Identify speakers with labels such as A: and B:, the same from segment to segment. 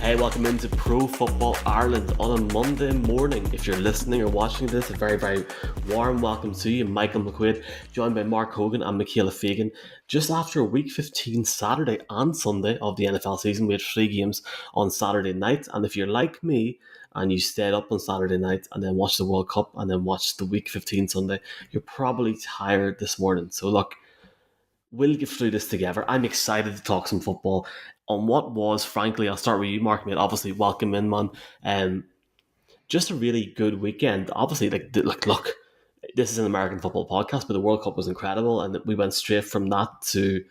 A: Hey, welcome into Pro Football Ireland on a Monday morning. If you're listening or watching this, a very, very warm welcome to you. Michael McQuaid, joined by Mark Hogan and Michaela Fagan. Just after week 15, Saturday and Sunday of the NFL season, we had 3 games on Saturday night. And if you're like me and you stayed up on Saturday night and then watched the World Cup and then watched the week 15 Sunday, you're probably tired this morning. So look, we'll get through this together. I'm excited to talk some football on what was, frankly, I'll start with you, Mark, mate. Obviously, welcome in, man. Just a really good weekend. Obviously, look, this is an American football podcast, but the World Cup was incredible, and we went straight from that to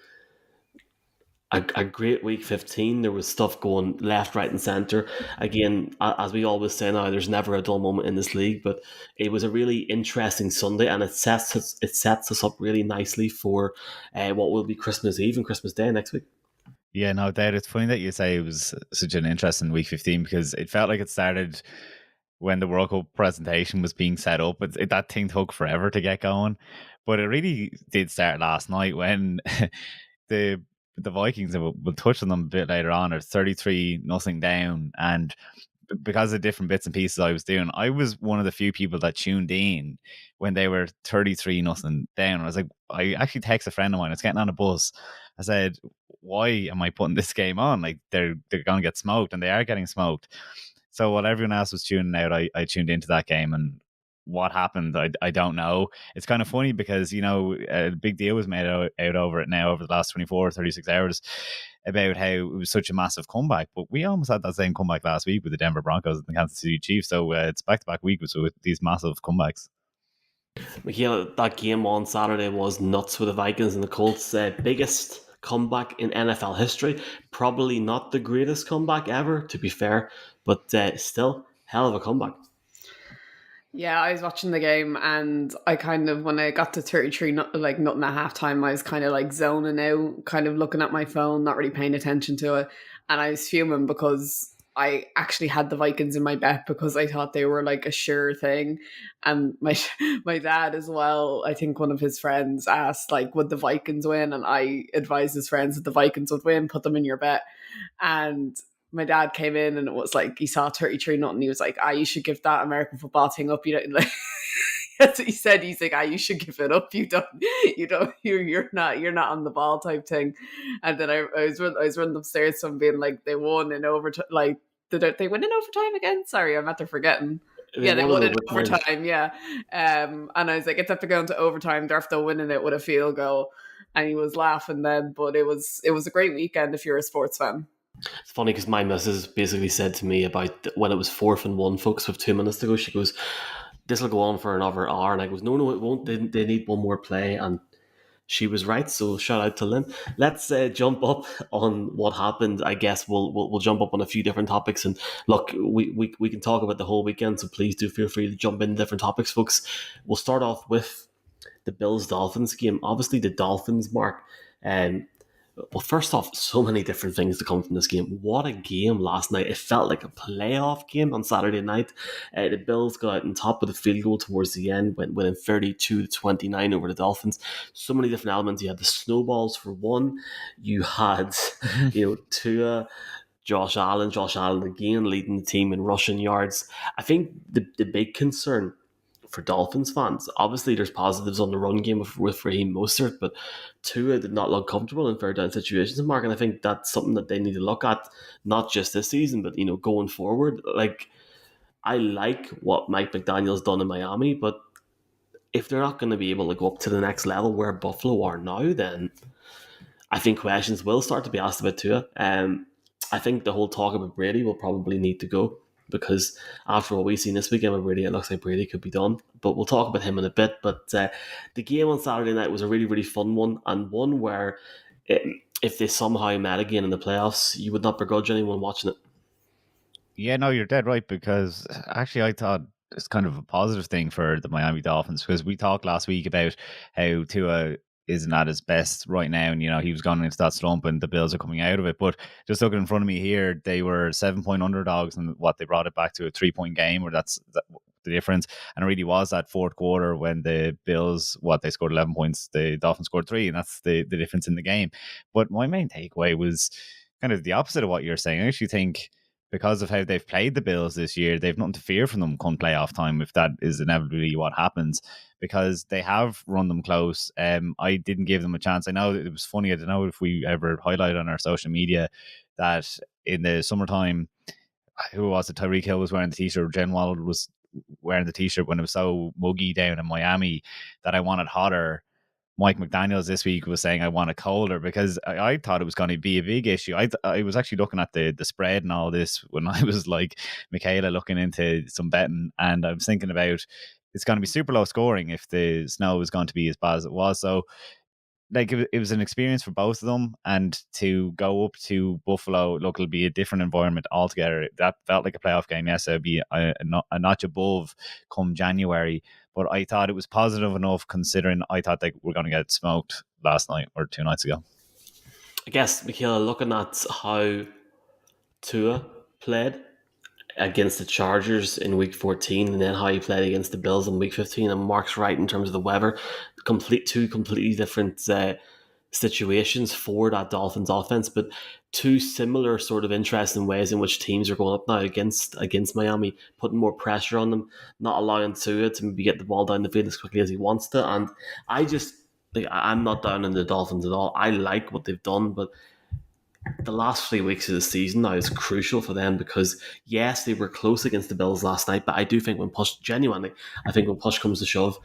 A: a great week 15. There was stuff going left, right, and centre. Again, as we always say now, there's never a dull moment in this league, but it was a really interesting Sunday, and it sets us up really nicely for what will be Christmas Eve and Christmas Day next week.
B: Yeah, no doubt. It's funny that you say it was such an interesting week 15 because it felt like it started when the World Cup presentation was being set up. That thing took forever to get going, but it really did start last night when the Vikings, and we'll touch on them a bit later on, are 33-0 down, and because of different bits and pieces I was doing, I was one of the few people that tuned in when they were 33-0 down. I was like, I actually texted a friend of mine. I was getting on a bus. I said, why am I putting this game on? Like they're going to get smoked, and they are getting smoked. So while everyone else was tuning out, I tuned into that game, and what happened, I don't know. It's kind of funny because, a big deal was made out over it now over the last 24, 36 hours about how it was such a massive comeback. But we almost had that same comeback last week with the Denver Broncos and the Kansas City Chiefs. So it's back-to-back weeks with these massive comebacks.
A: Michaela, that game on Saturday was nuts with the Vikings and the Colts. Biggest comeback in NFL history. Probably not the greatest comeback ever, to be fair, but still, hell of a comeback.
C: Yeah, I was watching the game, and I kind of, when I got to 33, nothing at halftime, I was kind of like zoning out, kind of looking at my phone, not really paying attention to it. And I was fuming because I actually had the Vikings in my bet because I thought they were like a sure thing. And my dad as well, I think one of his friends asked, like, would the Vikings win? And I advised his friends that the Vikings would win, put them in your bet. And my dad came in, and it was like he saw 33-0. He was like, you should give that American football thing up. You know, like that's what he said. He's like, you should give it up. You're not on the ball type thing. And then I was running upstairs, so I'm being like, they won in overtime. Like, did they win in overtime again? Sorry, I'm after forgetting. They won in overtime. Yeah. And I was like, it's after going to overtime. They're after winning it with a field goal. And he was laughing then, but it was a great weekend if you're a sports fan.
A: It's funny because my missus basically said to me about when it was 4th and 1, folks, with 2 minutes to go, she goes, this will go on for another hour. And I goes, no, it won't. They need one more play. And she was right. So shout out to Lynn. Let's jump up on what happened. I guess we'll jump up on a few different topics. And look, we can talk about the whole weekend. So please do feel free to jump into different topics, folks. We'll start off with the Bills-Dolphins game. Obviously, the Dolphins, Mark, well, first off, so many different things to come from this game. What a game last night. It felt like a playoff game on Saturday night. The Bills got out on top with a field goal towards the end, winning 32-29 over the Dolphins. So many different elements. You had the snowballs for one. You had, Tua, Josh Allen again leading the team in rushing yards. I think the big concern for Dolphins fans, obviously there's positives on the run game with Raheem Mostert, but Tua did not look comfortable in third down situations, Mark, and I think that's something that they need to look at, not just this season, but going forward. Like, I like what Mike McDaniel's done in Miami, but if they're not going to be able to go up to the next level where Buffalo are now, then I think questions will start to be asked about Tua. I think the whole talk about Brady will probably need to go, because after what we've seen this weekend with Brady, it looks like Brady could be done. But we'll talk about him in a bit. But the game on Saturday night was a really, really fun one, and one where if they somehow met again in the playoffs, you would not begrudge anyone watching it.
B: Yeah, no, you're dead right, because actually I thought it's kind of a positive thing for the Miami Dolphins, because we talked last week about how Tua isn't at his best right now, and he was going into that slump and the Bills are coming out of it. But just looking in front of me here, they were 7-point underdogs, and they brought it back to a 3-point game, or that's the difference. And it really was that fourth quarter when the Bills, they scored 11 points, the Dolphins scored 3, and that's the difference in the game. But my main takeaway was kind of the opposite of what you're saying. I actually think because of how they've played the Bills this year, they've nothing to fear from them come playoff time if that is inevitably what happens, because they have run them close. I didn't give them a chance. I know it was funny. I don't know if we ever highlighted on our social media that in the summertime, who was it? Tyreek Hill was wearing the t-shirt. Jen Wald was wearing the t-shirt when it was so muggy down in Miami that I wanted hotter. Mike McDaniels this week was saying I want it colder, because I thought it was going to be a big issue. I was actually looking at the spread and all this when I was like Michaela looking into some betting, and I was thinking about it's going to be super low scoring if the snow is going to be as bad as it was. So like it was an experience for both of them, and to go up to Buffalo, look, it'll be a different environment altogether. That felt like a playoff game. Yes, it'll be a notch above come January, but I thought it was positive enough considering I thought they were going to get smoked last night or 2 nights ago.
A: I guess, Michaela, looking at how Tua played against the Chargers in week 14 and then how he played against the Bills in week 15, and Mark's right in terms of the weather, two completely different situations for that Dolphins offense, but two similar sort of interesting ways in which teams are going up now against Miami, putting more pressure on them, not allowing Tua to maybe get the ball down the field as quickly as he wants to. And I'm not down on the Dolphins at all. I like what they've done, but the last 3 weeks of the season now is crucial for them, because yes, they were close against the Bills last night, but I do think when push comes to shove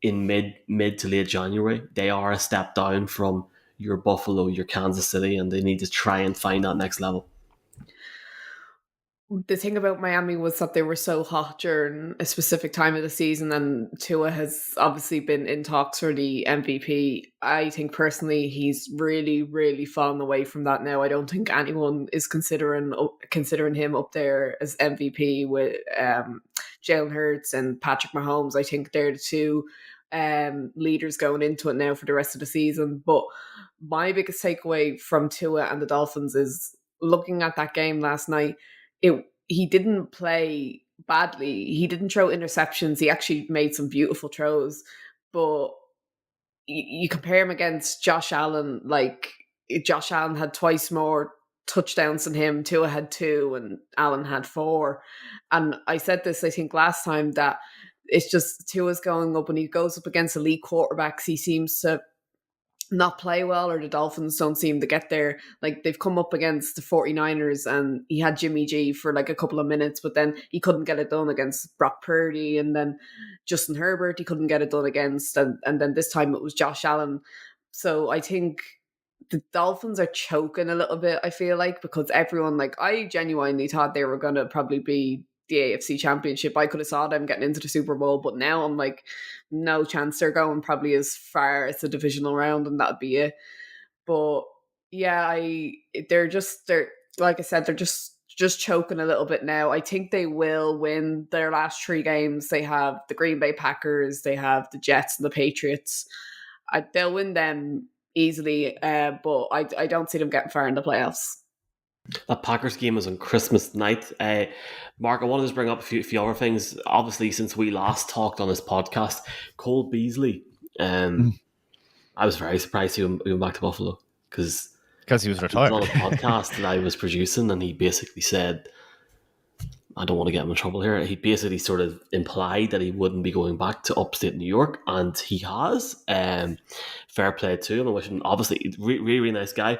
A: in mid to late January, they are a step down from your Buffalo, your Kansas City, and they need to try and find that next level.
C: The thing about Miami was that they were so hot during a specific time of the season, and Tua has obviously been in talks for the MVP. I think personally he's really, really fallen away from that now. I don't think anyone is considering him up there as MVP with Jalen Hurts and Patrick Mahomes. I think they're the two leaders going into it now for the rest of the season. But my biggest takeaway from Tua and the Dolphins is looking at that game last night. He didn't play badly. He didn't throw interceptions. He actually made some beautiful throws. But you compare him against Josh Allen, like Josh Allen had twice more touchdowns than him. Tua had 2 and Allen had 4. And I said this, I think, last time, that it's just Tua's going up, when he goes up against elite quarterbacks, he seems to not play well, or the Dolphins don't seem to get there. Like, they've come up against the 49ers and he had Jimmy G for like a couple of minutes, but then he couldn't get it done against Brock Purdy, and then Justin Herbert he couldn't get it done against, and then this time it was Josh Allen. So I think the Dolphins are choking a little bit, I feel like, because everyone, like, I genuinely thought they were going to probably be the AFC Championship. I could have saw them getting into the Super Bowl, but now I'm like, no chance. They're going probably as far as the divisional round, and that'd be it. But yeah, they're like I said, they're just choking a little bit now. I think they will win their last 3 games. They have the Green Bay Packers, they have the Jets and the Patriots. They'll win them easily, but I don't see them getting far in the playoffs.
A: That Packers game was on Christmas night. Mark, I wanted to just bring up a few other things. Obviously, since we last talked on this podcast, Cole Beasley, I was very surprised he went back to Buffalo, because
B: he was retired.
A: On a podcast that I was producing, and he basically said, I don't want to get him in trouble here. He basically sort of implied that he wouldn't be going back to upstate New York, and he has. Fair play to him. I wish him, obviously, really, really nice guy.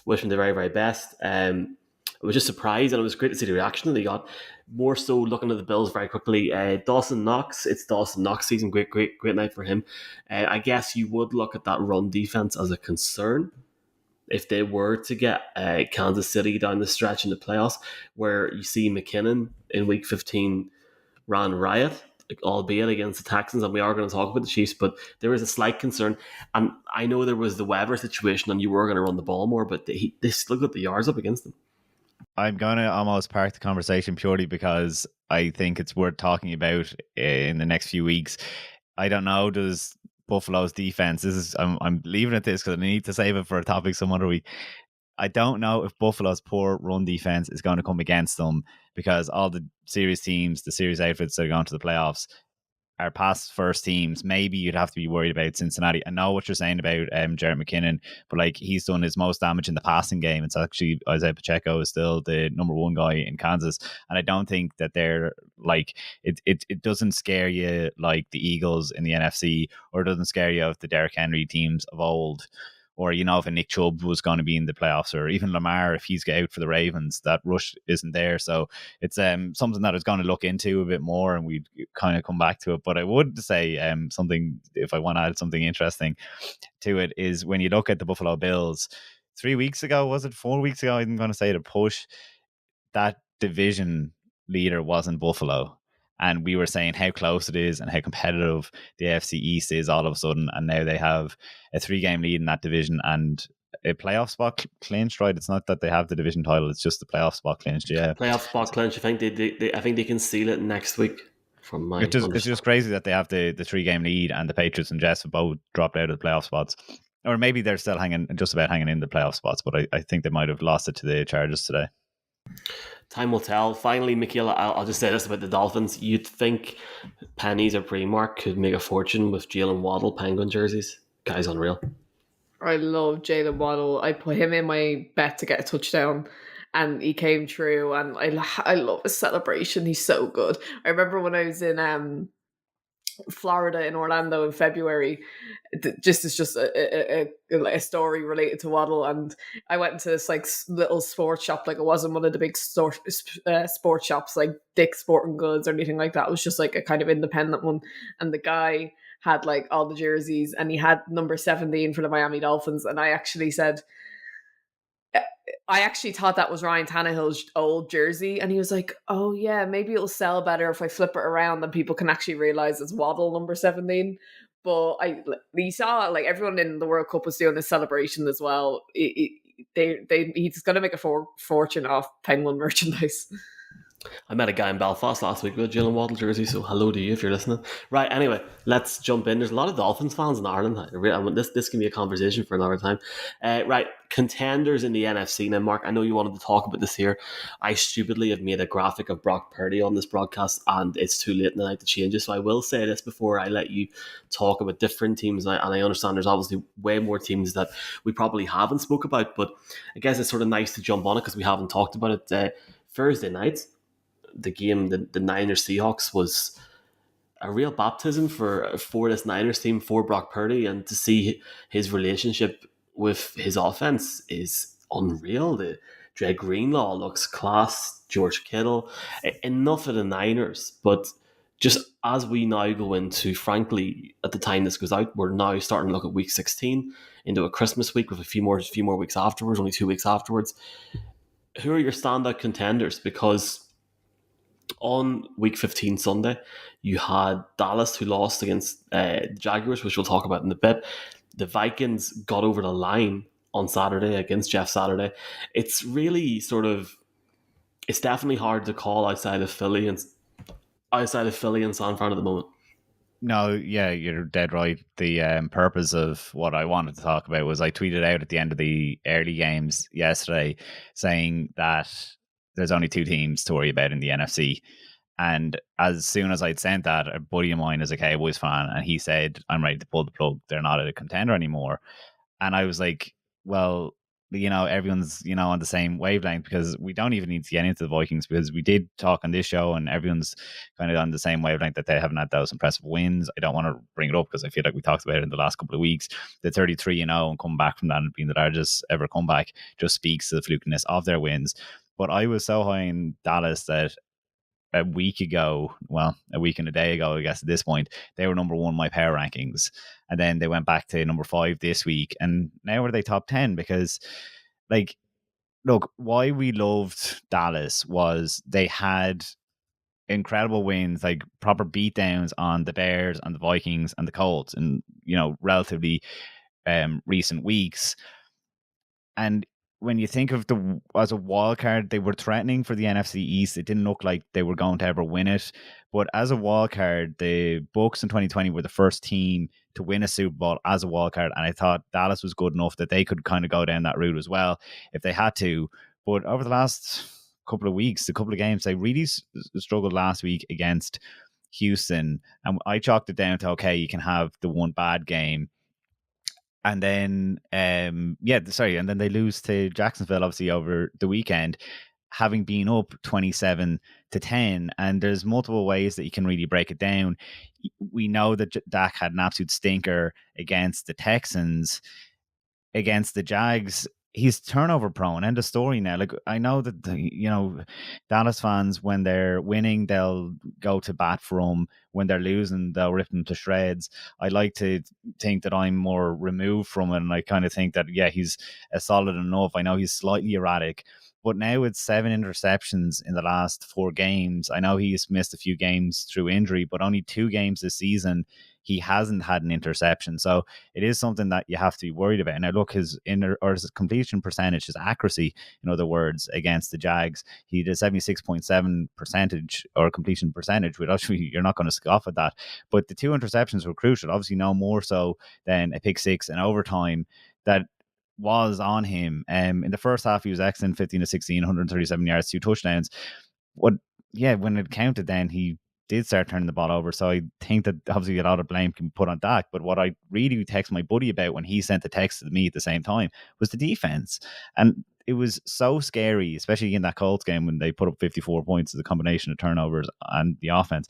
A: Wish him the very, very best. I was just surprised, and it was great to see the reaction that he got. More so, looking at the Bills very quickly, Dawson Knox. It's Dawson Knox season. Great night for him. I guess you would look at that run defense as a concern if they were to get Kansas City down the stretch in the playoffs, where you see McKinnon in week 15 ran riot, albeit against the Texans, and we are going to talk about the Chiefs, but there is a slight concern. And I know there was the weather situation and you were going to run the ball more, but they still got the yards up against them. I'm
B: going to almost park the conversation purely because I think it's worth talking about in the next few weeks. I don't know, does Buffalo's defense, I'm leaving it this because I need to save it for a topic some other week. I don't know if Buffalo's poor run defense is going to come against them, because all the series teams, the series outfits that are going to the playoffs, our past first teams, maybe you'd have to be worried about Cincinnati. I know what you're saying about Jarrett McKinnon, but like he's done his most damage in the passing game. It's actually Isaiah Pacheco is still the number one guy in Kansas, and I don't think that they're like it doesn't scare you like the Eagles in the NFC, or it doesn't scare you of the Derrick Henry teams of old. Or, you know, if a Nick Chubb was going to be in the playoffs, or even Lamar, if he's out for the Ravens, that rush isn't there. So it's something that I was going to look into a bit more, and we'd kind of come back to it. But I would say something, if I want to add something interesting to it, is when you look at the Buffalo Bills, 3 weeks ago, was it 4 weeks ago? I'm going to say to push, that division leader wasn't Buffalo. And we were saying how close it is and how competitive the AFC East is all of a sudden. And now they have a 3-game lead in that division and a playoff spot clinched, right? It's not that they have the division title, it's just the playoff spot clinched, yeah.
A: Playoff spot clinched. I think I think they can seal it next week. From my
B: it's just crazy that they have the 3-game lead, and the Patriots and Jets have both dropped out of the playoff spots. Or maybe they're still just about hanging in the playoff spots, but I think they might have lost it to the Chargers today.
A: Time will tell. Finally, Michaela, I'll just say this about the Dolphins. You'd think Pennies or Primark could make a fortune with Jalen Waddle Penguin jerseys. Guy's unreal.
C: I love Jalen Waddle. I put him in my bet to get a touchdown, and he came true. And I love his celebration. He's so good. I remember when I was in Florida, in Orlando in February, just as just a story related to Waddle, and I went into this like little sports shop. Like, it wasn't one of the big sports shops like Dick's Sporting Goods or anything like that. It was just like a kind of independent one, and the guy had like all the jerseys, and he had number 17 for the Miami Dolphins, and I actually thought that was Ryan Tannehill's old jersey, and he was like, "Oh yeah, maybe it'll sell better if I flip it around, and people can actually realize it's Waddle number 17." But you saw like everyone in the World Cup was doing this celebration as well. He's going to make a fortune off Penguin merchandise.
A: I met a guy in Belfast last week with a Jalen Waddle jersey, so hello to you if you're listening. Right, anyway, let's jump in. There's a lot of Dolphins fans in Ireland. This can be a conversation for another time. Right, contenders in the NFC. Now, Mark, I know you wanted to talk about this here. I stupidly have made a graphic of Brock Purdy on this broadcast, and it's too late in the night to change it. So I will say this before I let you talk about different teams. And I understand there's obviously way more teams that we probably haven't spoke about, but I guess it's sort of nice to jump on it because we haven't talked about it. Thursday night, the game, the Niners Seahawks, was a real baptism for this Niners team, for Brock Purdy, and to see his relationship with his offense is unreal. The Dre Greenlaw looks class, George Kittle, enough of the Niners, but just as we now go into, frankly, at the time this goes out, we're now starting to look at week 16 into a Christmas week with a few more weeks afterwards, only 2 weeks afterwards. Who are your standout contenders? Because on week 15 Sunday, you had Dallas, who lost against the Jaguars, which we'll talk about in a bit. The Vikings got over the line on Saturday against Jeff Saturday. It's really it's definitely hard to call outside of Philly and San Fran at the moment.
B: No, yeah, you're dead right. The purpose of what I wanted to talk about was I tweeted out at the end of the early games yesterday saying that there's only 2 teams to worry about in the NFC. And as soon as I'd sent that, a buddy of mine is a Cowboys fan, and he said, "I'm ready to pull the plug. They're not a contender anymore." And I was like, well, everyone's, on the same wavelength, because we don't even need to get into the Vikings, because we did talk on this show and everyone's kind of on the same wavelength that they haven't had those impressive wins. I don't want to bring it up because I feel like we talked about it in the last couple of weeks. The 33-0 and come back from that and being the largest ever comeback just speaks to the flukiness of their wins. But I was so high in Dallas that a week and a day ago, I guess at this point, they were number 1 in my power rankings. And then they went back to number 5 this week. And now are they top 10? Because, look, why we loved Dallas was they had incredible wins, like proper beatdowns on the Bears and the Vikings and the Colts in, relatively recent weeks. And when you think of as a wild card, they were threatening for the NFC East. It didn't look like they were going to ever win it. But as a wild card, the Bucs in 2020 were the first team to win a Super Bowl as a wild card. And I thought Dallas was good enough that they could kind of go down that route as well if they had to. But over the last couple of weeks, a couple of games, they really struggled last week against Houston, and I chalked it down to, okay, you can have the one bad game. And then, and then they lose to Jacksonville, obviously, over the weekend, having been up 27-10. And there's multiple ways that you can really break it down. We know that Dak had an absolute stinker against the Texans. Against the Jags, he's turnover prone. End of story now. Like, I know that, Dallas fans, when they're winning, they'll go to bat for him. When they're losing, they'll rip them to shreds. I like to think that I'm more removed from it, and I kind of think that, yeah, he's solid enough. I know he's slightly erratic, but now it's 7 interceptions in the last 4 games. I know he's missed a few games through injury, but only 2 games this season he hasn't had an interception. So it is something that you have to be worried about. Now, look, his completion percentage, his accuracy, in other words, against the Jags, he did 76.7% or completion percentage, which actually you're not going to scoff at that. But the 2 interceptions were crucial, obviously no more so than a pick six in overtime that was on him. In the first half, he was excellent, 15-16, 137 yards, 2 touchdowns. When it counted, then he did start turning the ball over. So I think that obviously a lot of blame can be put on Dak. But what I really text my buddy about when he sent the text to me at the same time was the defense. And it was so scary, especially in that Colts game when they put up 54 points as a combination of turnovers and the offense.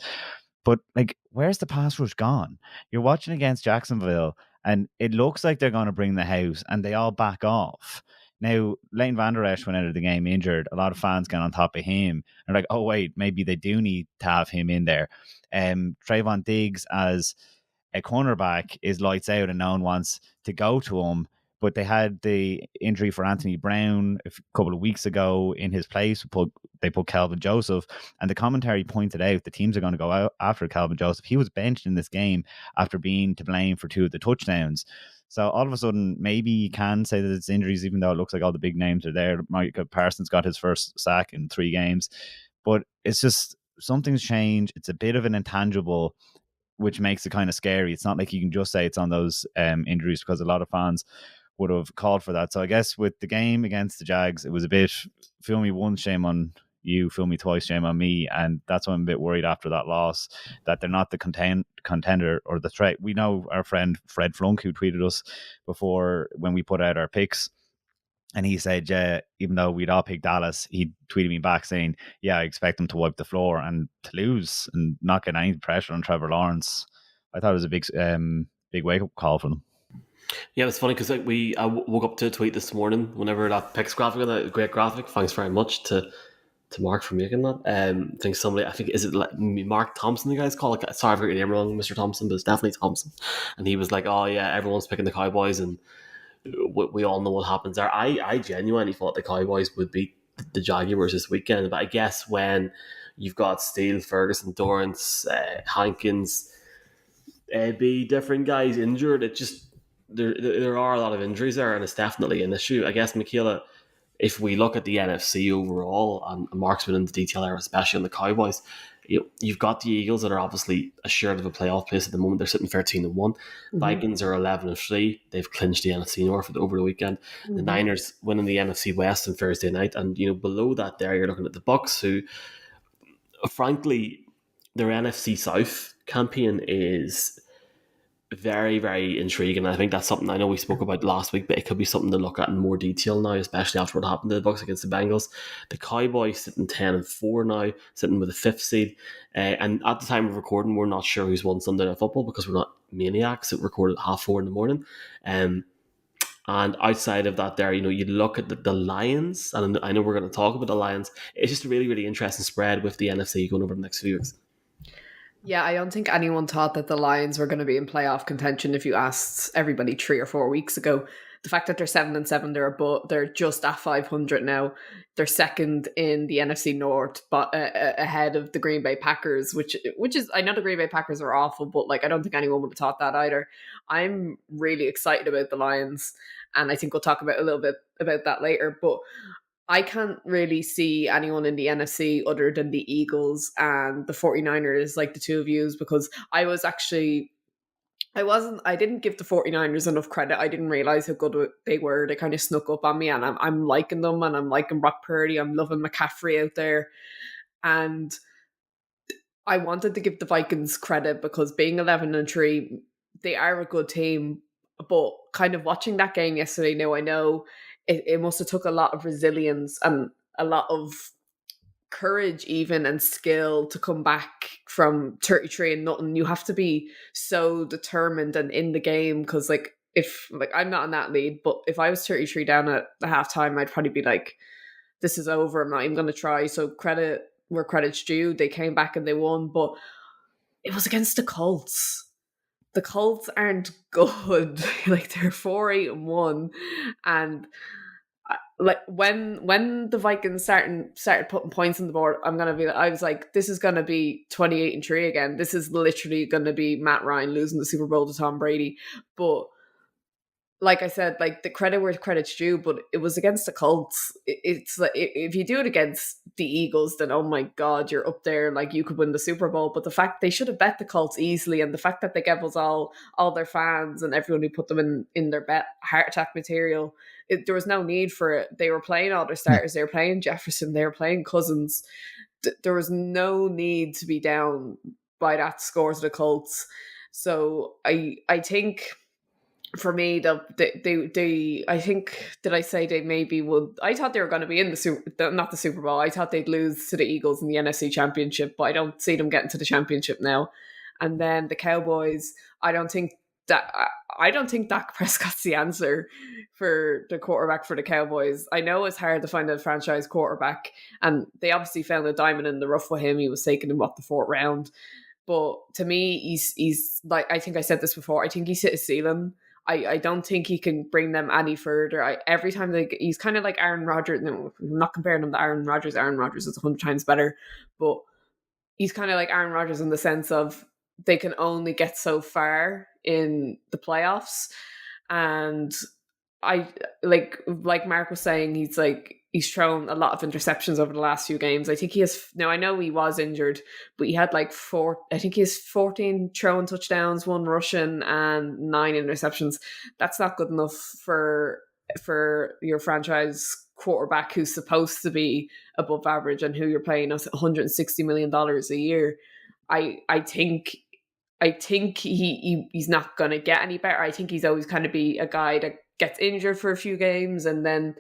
B: But, like, where's the pass rush gone? You're watching against Jacksonville, and it looks like they're going to bring the house, and they all back off. Now, Leighton Vander Esch went out of the game injured. A lot of fans got on top of him. And like, oh, wait, maybe they do need to have him in there. Trayvon Diggs as a cornerback is lights out and no one wants to go to him. But they had the injury for Anthony Brown a couple of weeks ago in his place. They put Calvin Joseph. And the commentary pointed out the teams are going to go out after Calvin Joseph. He was benched in this game after being to blame for 2 of the touchdowns. So all of a sudden, maybe you can say that it's injuries, even though it looks like all the big names are there. Micah Parsons got his first sack in 3 games. But it's just something's changed. It's a bit of an intangible, which makes it kind of scary. It's not like you can just say it's on those injuries, because a lot of fans would have called for that. So I guess with the game against the Jags, it was a bit, fool me once, shame on you, fool me twice, shame on me. And that's why I'm a bit worried after that loss, that they're not the contender or the threat. We know our friend Fred Flunk, who tweeted us before when we put out our picks, and he said, yeah, even though we'd all picked Dallas, he tweeted me back saying, yeah, I expect them to wipe the floor and to lose and not get any pressure on Trevor Lawrence. I thought it was a big wake-up call for them.
A: Yeah, it's funny because I woke up to a tweet this morning whenever that picks graphic, that great graphic. Thanks very much to Mark for making that. I think is it like Mark Thompson, the guy's called? Sorry if I got your name wrong, Mr. Thompson, but it's definitely Thompson. And he was like, oh yeah, everyone's picking the Cowboys, and we all know what happens there. I genuinely thought the Cowboys would beat the Jaguars this weekend, but I guess when you've got Steele, Ferguson, Dorrance, Hankins, be different guys injured, it just there are a lot of injuries there, and it's definitely an issue. I guess, Michaela, if we look at the NFC overall, and Mark's been into detail there, especially on the Cowboys, you've got the Eagles that are obviously assured of a playoff place at the moment. They're sitting 13-1. Mm-hmm. Vikings are 11-3. They've clinched the NFC North over the weekend. Mm-hmm. The Niners winning the NFC West on Thursday night, and below that, there you're looking at the Bucs, who, frankly, their NFC South campaign is very, very intriguing. I think that's something I know we spoke about last week, but it could be something to look at in more detail now, especially after what happened to the Bucs against the Bengals. The Cowboys sitting 10-4 now, sitting with a 5th seed. And at the time of recording, we're not sure who's won Sunday Night Football because we're not maniacs. It recorded at 4:30 in the morning. And outside of that there, you look at the Lions, and I know we're going to talk about the Lions. It's just a really, really interesting spread with the NFC going over the next few weeks.
C: Yeah, I don't think anyone thought that the Lions were going to be in playoff contention if you asked everybody 3 or 4 weeks ago. The fact that they're 7-7, they're just at 500 now. They're second in the NFC North, but ahead of the Green Bay Packers, which is, I know the Green Bay Packers are awful, but I don't think anyone would have thought that either. I'm really excited about the Lions, and I think we'll talk about a little bit about that later. But I can't really see anyone in the NFC other than the Eagles and the 49ers, like the two of you, because I didn't give the 49ers enough credit. I didn't realize how good they were. They kind of snuck up on me, and I'm liking them, and I'm liking Brock Purdy. I'm loving McCaffrey out there. And I wanted to give the Vikings credit because being 11-3, they are a good team. But kind of watching that game yesterday, now I know it must have took a lot of resilience and a lot of courage even and skill to come back from 33 and nothing. You have to be so determined and in the game because if I'm not in that lead, but if I was 33 down at the halftime, I'd probably be like, this is over. I'm not even going to try. So credit where credit's due. They came back and they won, but it was against the Colts. The Colts aren't good. They're 4-8-1, and when the Vikings started putting points on the board, I was like, this is gonna be 28-3 again. This is literally gonna be Matt Ryan losing the Super Bowl to Tom Brady. But like I said, the credit where credit's due, but it was against the Colts. It's like if you do it against the Eagles, then oh my god, you're up there. You could win the Super Bowl. But the fact they should have bet the Colts easily, and the fact that they gave us all their fans and everyone who put them in their bet heart attack material, there was no need for it. They were playing all their starters. They were playing Jefferson. They were playing Cousins. There was no need to be down by that score to the Colts. So I think, for me, I think, did I say they maybe would? I thought they were going to be in not the Super Bowl. I thought they'd lose to the Eagles in the NFC Championship, but I don't see them getting to the championship now. And then the Cowboys, I don't think Dak Prescott's the answer for the quarterback for the Cowboys. I know it's hard to find a franchise quarterback, and they obviously found a diamond in the rough with him. He was taken in the fourth round. But to me, he's like, I think I said this before, I think he's hit his ceiling. I don't think he can bring them any further. Every time he's kind of like Aaron Rodgers. No, I'm not comparing him to Aaron Rodgers. Aaron Rodgers is 100 times better, but he's kind of like Aaron Rodgers in the sense of they can only get so far in the playoffs. And I like Mark was saying, he's thrown a lot of interceptions over the last few games. I think he has, now I know he was injured, but he had I think he has 14 throwing touchdowns, 1 rushing, and 9 interceptions. That's not good enough for your franchise quarterback who's supposed to be above average and who you're paying us $160 million a year. I think he's not going to get any better. I think he's always kind of be a guy that gets injured for a few games and then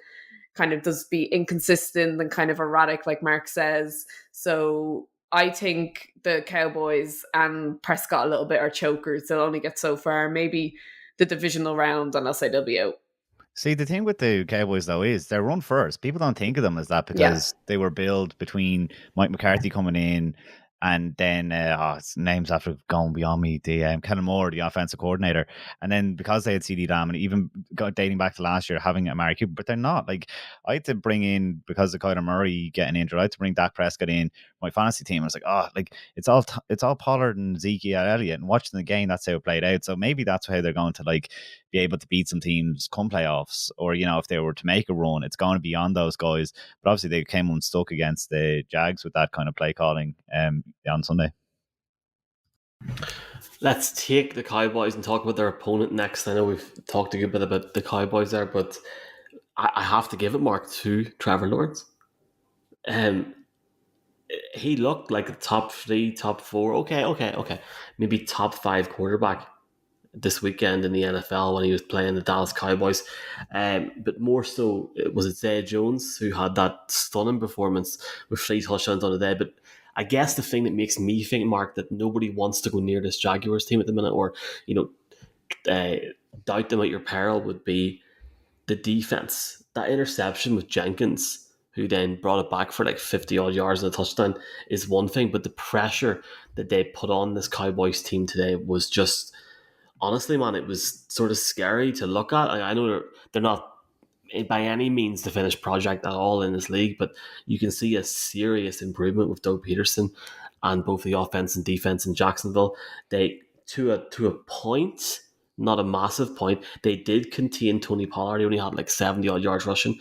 C: kind of does be inconsistent and kind of erratic, like Mark says. So I think the Cowboys and Prescott a little bit are chokers. They'll only get so far, maybe the divisional round, and I'll say they'll be out.
B: See, the thing with the Cowboys, though, is they're run first. People don't think of them as that because they were built between Mike McCarthy coming in and then, names after going beyond me, the Kellen Moore, the offensive coordinator. And then because they had CD Lamb and even dating back to last year, having Amari Cooper, but they're not. I had to bring in, because of Kyler Murray getting injured, I had to bring Dak Prescott in my fantasy team. I was like, it's all Pollard and Zeke Elliott, and watching the game, that's how it played out. So maybe that's how they're going to be able to beat some teams come playoffs, or if they were to make a run, it's going to be on those guys. But obviously they came unstuck against the Jags with that kind of play calling on Sunday.
A: Let's take the Cowboys and talk about their opponent next. I know we've talked a good bit about the Cowboys there, but I have to give it, Mark, to Trevor Lawrence. He looked like a top 3, top 4, okay, maybe top 5 quarterback this weekend in the NFL when he was playing the Dallas Cowboys. But more so, it was Zay Jones who had that stunning performance with 3 touchdowns on the day. But I guess the thing that makes me think, Mark, that nobody wants to go near this Jaguars team at the minute, or doubt them at your peril, would be the defense. That interception with Jenkins, who then brought it back for 50 odd yards and a touchdown, is one thing, but the pressure that they put on this Cowboys team today was just, honestly, man, it was sort of scary to look at. I know they're not by any means the finished project at all in this league, but you can see a serious improvement with Doug Peterson and both the offense and defense in Jacksonville. They, to a point, not a massive point, they did contain Tony Pollard. He only had 70 odd yards rushing.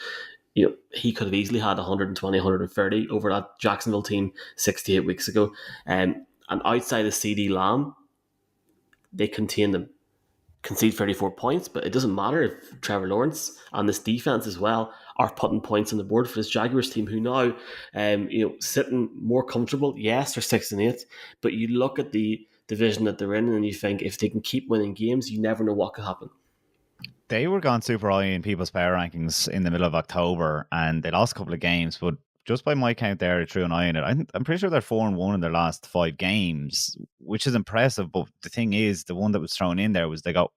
A: He could have easily had 120, 130 over that Jacksonville team 68 weeks ago. And outside of CD Lamb, they contained them. Concede 34 points, but it doesn't matter if Trevor Lawrence and this defense as well are putting points on the board for this Jaguars team, who now, sitting more comfortable. Yes, they're 6-8, but you look at the division that they're in, and you think if they can keep winning games, you never know what could happen.
B: They were gone super high in people's power rankings in the middle of October, and they lost a couple of games, but just by my count there, through an eye in it, I'm pretty sure they're 4-1 in their last 5 games, which is impressive. But the thing is, the one that was thrown in there was they got,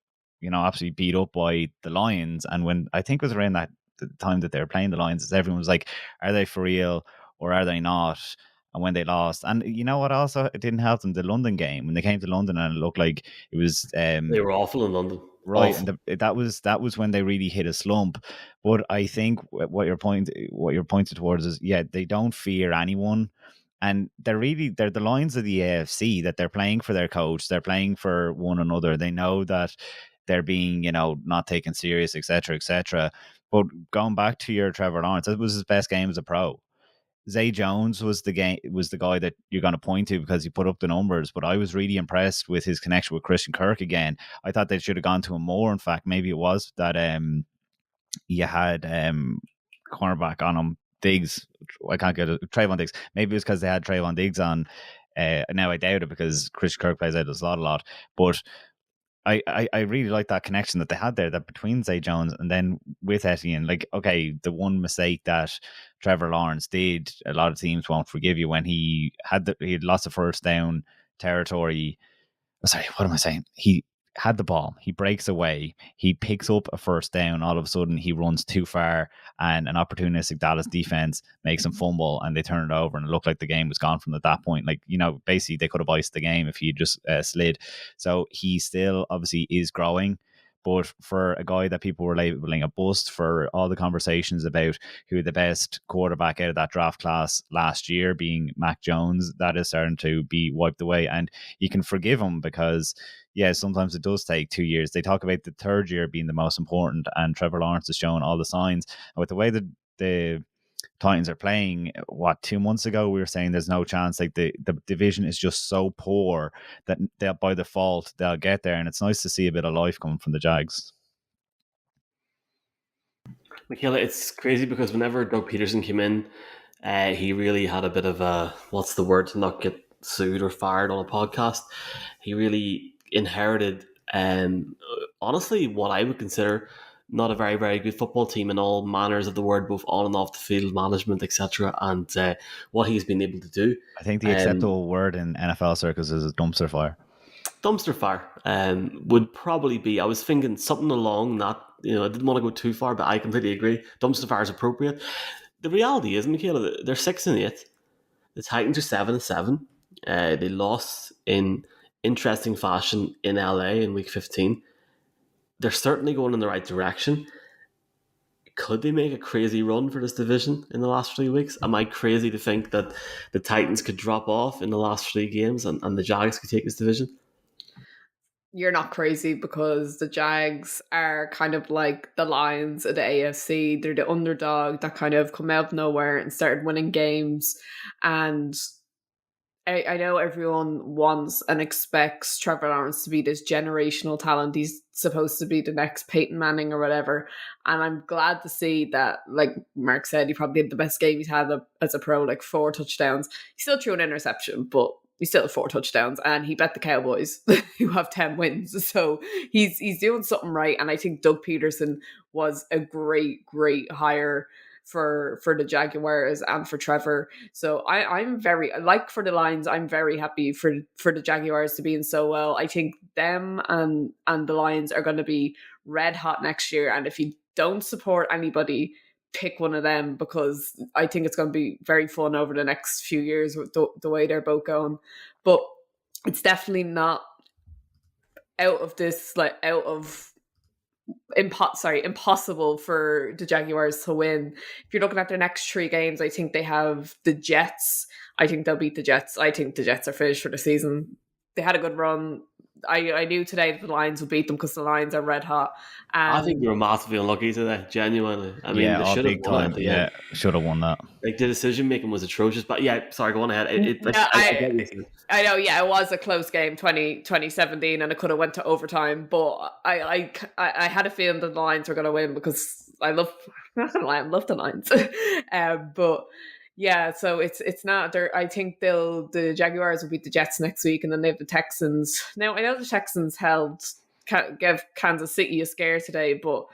B: absolutely beat up by the Lions. And when I think it was around that the time that they were playing the Lions, everyone was like, are they for real or are they not? And when they lost, and you know what, also it didn't help them, the London game, when they came to London, and it looked like it was
A: They were awful in London.
B: right,
A: Awful.
B: and that was when they really hit a slump. But I think what you're pointed towards is, yeah, they don't fear anyone, and they're the Lions of the AFC, that they're playing for their coach, they're playing for one another. They know that they're being, not taken serious, etc., etc. But going back to your Trevor Lawrence, that was his best game as a pro. Zay Jones was the guy that you're going to point to because he put up the numbers, but I was really impressed with his connection with Christian Kirk again. I thought they should have gone to him more. In fact, maybe it was that you had cornerback on him, Diggs. I can't get it. Trayvon Diggs. Maybe it was because they had Trayvon Diggs on. Now I doubt it because Christian Kirk plays out of slot a lot, but I really like that connection that they had there, that between Zay Jones and then with Etienne. Like, okay, the one mistake that Trevor Lawrence did, a lot of teams won't forgive you, when he had lots of first down territory. Sorry, what am I saying? He had the ball, he breaks away, he picks up a first down, all of a sudden he runs too far, and an opportunistic Dallas defense makes him fumble, and they turn it over, and it looked like the game was gone from at that point. Like, basically they could have iced the game if he just slid. So he still obviously is growing. But for a guy that people were labeling a bust, for all the conversations about who the best quarterback out of that draft class last year being Mac Jones, that is starting to be wiped away. And you can forgive him because, yeah, sometimes it does take 2 years. They talk about the third year being the most important, and Trevor Lawrence has shown all the signs. And with the way that the Titans are playing, 2 months ago we were saying there's no chance, like the division is just so poor that they'll, by default, they'll get there, and it's nice to see a bit of life coming from the Jags.
A: Michaela, it's crazy because whenever Doug Peterson came in, he really had a bit of a, what's the word, to not get sued or fired on a podcast. He really inherited, honestly, what I would consider not a very, very good football team in all manners of the word, both on and off the field, management, etc. And what he's been able to do.
B: I think the acceptable word in NFL circles is a dumpster fire.
A: Dumpster fire would probably be, I was thinking something along that, I didn't want to go too far, but I completely agree. Dumpster fire is appropriate. The reality is, Michaela, they're 6-8. The Titans are 7-7. They lost in interesting fashion in LA in week 15. They're certainly going in the right direction. Could they make a crazy run for this division in the last 3 weeks? Am I crazy to think that the Titans could drop off in the last 3 games and the Jags could take this division?
C: You're not crazy, because the Jags are kind of like the Lions of the AFC. They're the underdog that kind of come out of nowhere and started winning games. And I know everyone wants and expects Trevor Lawrence to be this generational talent. He's supposed to be the next Peyton Manning or whatever. And I'm glad to see that, like Mark said, he probably had the best game he's had as a pro, like 4 touchdowns. He still threw an interception, but he still had 4 touchdowns, and he bet the Cowboys who have 10 wins. So he's doing something right. And I think Doug Peterson was a great hire for the Jaguars and for Trevor. So I'm very, like, for the Lions, I'm very happy for the Jaguars to be in so well. I think them and the Lions are going to be red hot next year. And if you don't support anybody, pick one of them, because I think it's going to be very fun over the next few years with the way they're both going. But it's definitely not impossible for the Jaguars to win. If you're looking at their next 3 games, I think they have the Jets. I think they'll beat the Jets. I think the Jets are finished for the season. They had a good run. I knew today that the Lions would beat them because the Lions are red hot.
A: I think they
C: And
A: were massively unlucky today, genuinely. I mean,
B: Yeah,
A: they
B: all
A: should have
B: big
A: won it at
B: time.
A: the end.
B: Yeah, should have won that.
A: Like, the decision making was atrocious. But yeah, sorry, go on ahead. Like,
C: yeah,
A: I get what you're saying.
C: I know, yeah, it was a close game, 2017, and it could have went to overtime. But I had a feeling that the Lions were going to win because I love I love the Lions. But yeah, so it's not there. I think the Jaguars will beat the Jets next week, and then they have the Texans. Now I know the Texans gave Kansas City a scare today, but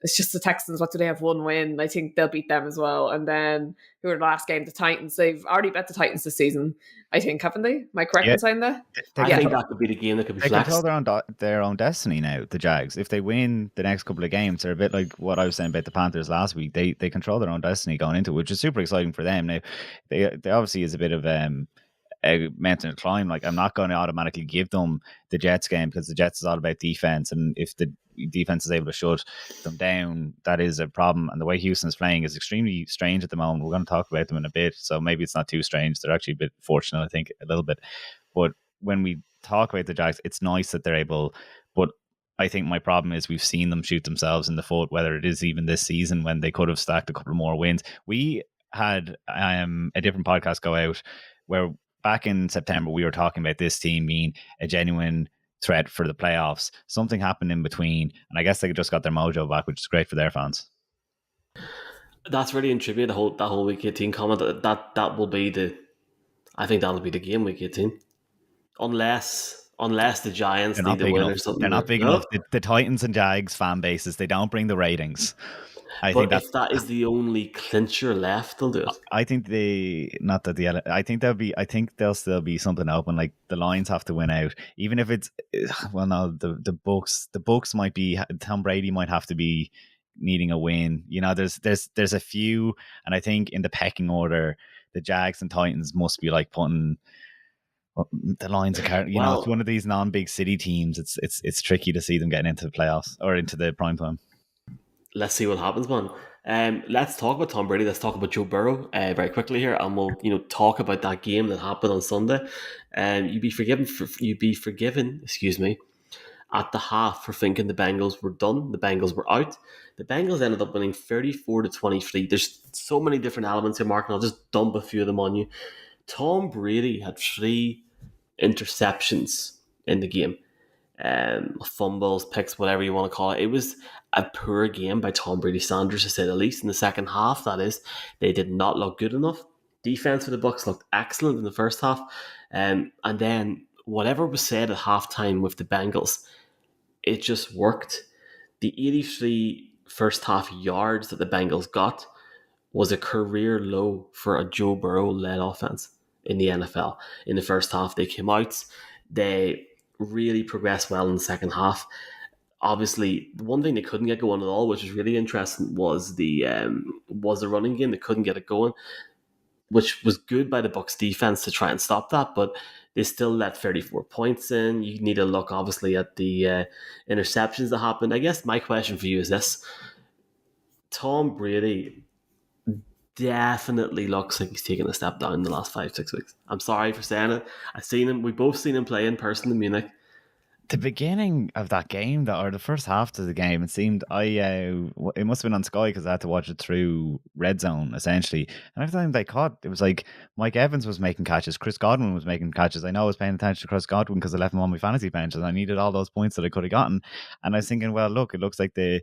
C: it's just the Texans. What do they have? One win. I think they'll beat them as well. And then who are the last game? The Titans. They've already bet the Titans this season. I think, haven't they? Am I correct
B: Yeah.
C: in saying that?
B: They
A: I
C: Yeah.
A: think that could be the game that could be
B: They
A: flexed.
B: control their own destiny now, the Jags. If they win the next couple of games, they're a bit like what I was saying about the Panthers last week. They control their own destiny going into it, which is super exciting for them. Now, they obviously is a bit of a mountain to climb. Like, I'm not going to automatically give them the Jets game because the Jets is all about defense, and if the defense is able to shut them down, that is a problem. And the way Houston's playing is extremely strange at the moment. We're going to talk about them in a bit, so maybe it's not too strange. They're actually a bit fortunate, I think, a little bit. But when we talk about the Jags, it's nice that they're able, but I think my problem is we've seen them shoot themselves in the foot, whether it is even this season when they could have stacked a couple more wins. We had a different podcast go out where back in September we were talking about this team being a genuine threat for the playoffs. Something happened in between, and I guess they just got their mojo back, which is great for their fans.
A: That's really intriguing. That whole week 18 comment. That will be the. I think that'll be the game week 18, unless the Giants
B: They're
A: need
B: not
A: to
B: big
A: win
B: enough.
A: or something.
B: They're not big
A: No?
B: enough. The Titans and Jags fan bases, they don't bring the ratings. I
A: But
B: think
A: if that is the only clincher left, they'll do it.
B: I think I think there'll still be something open. Like, the Lions have to win out, even if it's, well, no, the Bucks might be, Tom Brady might have to be needing a win. You know, there's a few, and I think in the pecking order, the Jags and Titans must be like putting the Lions are, you know, it's one of these non-big city teams. It's tricky to see them getting into the playoffs or into the prime time.
A: Let's see what happens, man. Let's talk about Tom Brady. Let's talk about Joe Burrow very quickly here, and we'll talk about that game that happened on Sunday. You'd be forgiven. Excuse me. At the half for thinking the Bengals were done. The Bengals were out. The Bengals ended up winning 34-23. There's so many different elements here, Mark, and I'll just dump a few of them on you. Tom Brady had 3 interceptions in the game. Fumbles, picks, whatever you want to call it. It was a poor game by Tom Brady Sanders, to say the least. In the second half, that is, they did not look good enough. Defense for the Bucs looked excellent in the first half, and then whatever was said at halftime with the Bengals, it just worked. The 83 first half yards that the Bengals got was a career low for a Joe Burrow led offense in the NFL. In the first half, they came out, they really progressed well in the second half. Obviously, the one thing they couldn't get going at all, which was really interesting, was the running game. They couldn't get it going, which was good by the Bucs defense to try and stop that, but they still let 34 points in. You need to look, obviously, at the interceptions that happened. I guess my question for you is this. Tom Brady definitely looks like he's taken a step down in the last 5-6 weeks. I'm sorry for saying it. I've seen him. We both seen him play in person in Munich.
B: The beginning of that game, or the first half of the game, it seemed it must have been on Sky because I had to watch it through Red Zone essentially. And every time they caught, it was like Mike Evans was making catches, Chris Godwin was making catches. I know I was paying attention to Chris Godwin because I left him on my fantasy bench and I needed all those points that I could have gotten. And I was thinking, well, look, it looks like the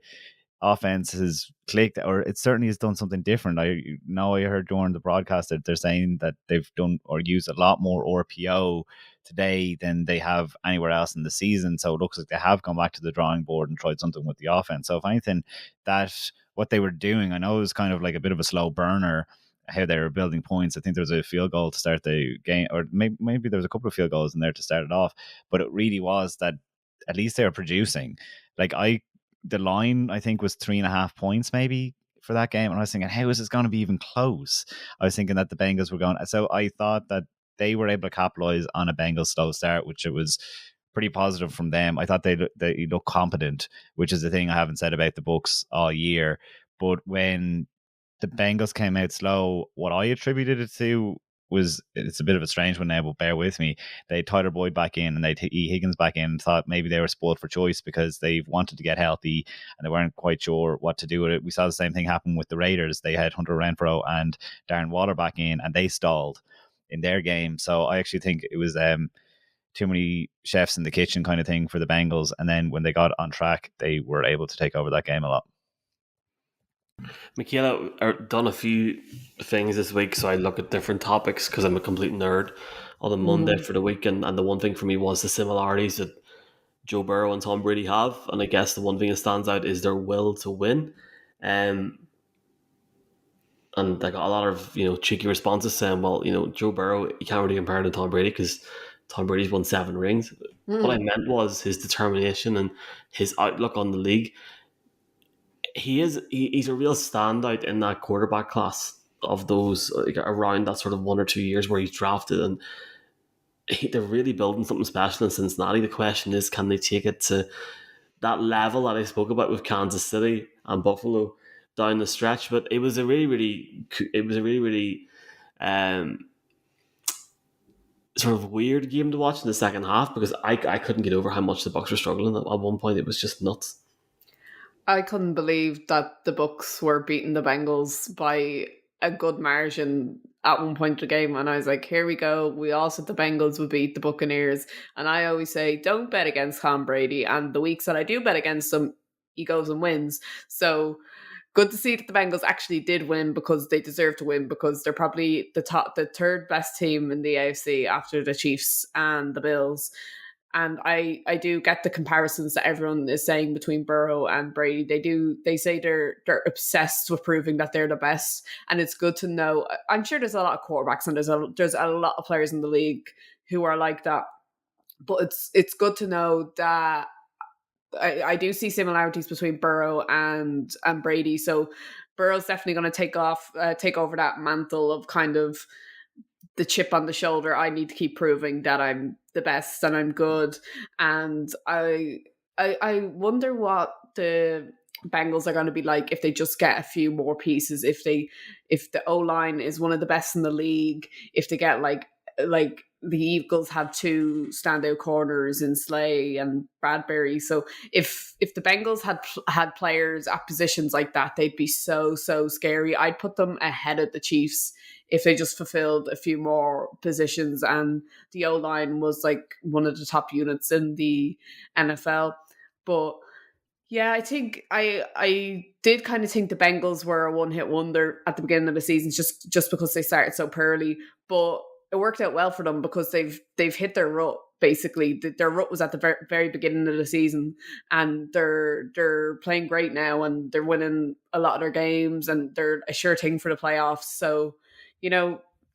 B: offense has clicked, or it certainly has done something different. I heard during the broadcast that they're saying that they've done or used a lot more RPO today than they have anywhere else in the season. So it looks like they have gone back to the drawing board and tried something with the offense. So if anything, that what they were doing, I know it was kind of like a bit of a slow burner how they were building points. I think there was a field goal to start the game, or maybe there was a couple of field goals in there to start it off, but it really was that at least they were producing. Like, the line, I think, was 3.5 points maybe for that game. And I was thinking, how is this going to be even close? I was thinking that the Bengals were going. So I thought that they were able to capitalize on a Bengals slow start, which it was pretty positive from them. I thought they look competent, which is the thing I haven't said about the Bucs all year. But when the Bengals came out slow, what I attributed it to it's a bit of a strange one now, but bear with me. They Tyler Boyd back in and they E. Higgins back in and thought maybe they were spoiled for choice because they wanted to get healthy and they weren't quite sure what to do with it. We saw the same thing happen with the Raiders. They had Hunter Renfrow and Darren Waller back in and they stalled in their game. So I actually think it was too many chefs in the kitchen kind of thing for the Bengals. And then when they got on track, they were able to take over that game a lot.
A: Michaela, I've done a few things this week, so I look at different topics because I'm a complete nerd on a Monday for the weekend. And the one thing for me was the similarities that Joe Burrow and Tom Brady have. And I guess the one thing that stands out is their will to win. And I got a lot of cheeky responses saying, well, Joe Burrow, you can't really compare to Tom Brady because Tom Brady's won 7 rings. What I meant was his determination and his outlook on the league. He's a real standout in that quarterback class of those around that sort of 1 or 2 years where he's drafted, and they're really building something special in Cincinnati. The question is, can they take it to that level that I spoke about with Kansas City and Buffalo down the stretch? But it was a really sort of weird game to watch in the second half because I couldn't get over how much the Bucs were struggling. At one point, it was just nuts.
C: I couldn't believe that the Bucs were beating the Bengals by a good margin at one point of the game, and I was like, here we go. We all said the Bengals would beat the Buccaneers, and I always say, don't bet against Tom Brady, and the weeks that I do bet against him, he goes and wins. So good to see that the Bengals actually did win because they deserve to win because they're probably the third best team in the AFC after the Chiefs and the Bills. And I do get the comparisons that everyone is saying between Burrow and Brady. They say they're obsessed with proving that they're the best, and it's good to know. I'm sure there's a lot of quarterbacks and there's a lot of players in the league who are like that, but it's good to know that I do see similarities between Burrow and Brady. So Burrow's definitely going to take over that mantle of kind of the chip on the shoulder. I need to keep proving that I'm the best and I'm good. And I wonder what the Bengals are going to be like if they just get a few more pieces. If the O-line is one of the best in the league, if they get like the Eagles had 2 standout corners in Slay and Bradbury. So if the Bengals had players at positions like that, they'd be so scary. I'd put them ahead of the Chiefs if they just fulfilled a few more positions, and the O-line was like one of the top units in the NFL. But yeah, I think I did kind of think the Bengals were a one-hit wonder at the beginning of the season just because they started so poorly. But it worked out well for them because they've hit their rut. Basically, their rut was at the very, very beginning of the season, and they're playing great now, and they're winning a lot of their games, and they're a sure thing for the playoffs. So,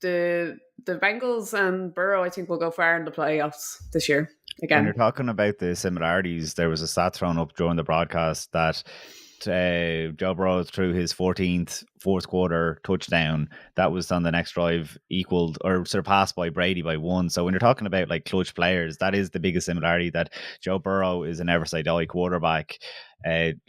C: the Bengals and Burrow, I think, will go far in the playoffs this year again.
B: When you're talking about the similarities, there was a stat thrown up during the broadcast that Joe Burrow threw his 14th fourth quarter touchdown. That was on the next drive equaled or surpassed by Brady by 1. So when you're talking about like clutch players, that is the biggest similarity, that Joe Burrow is a never say die quarterback.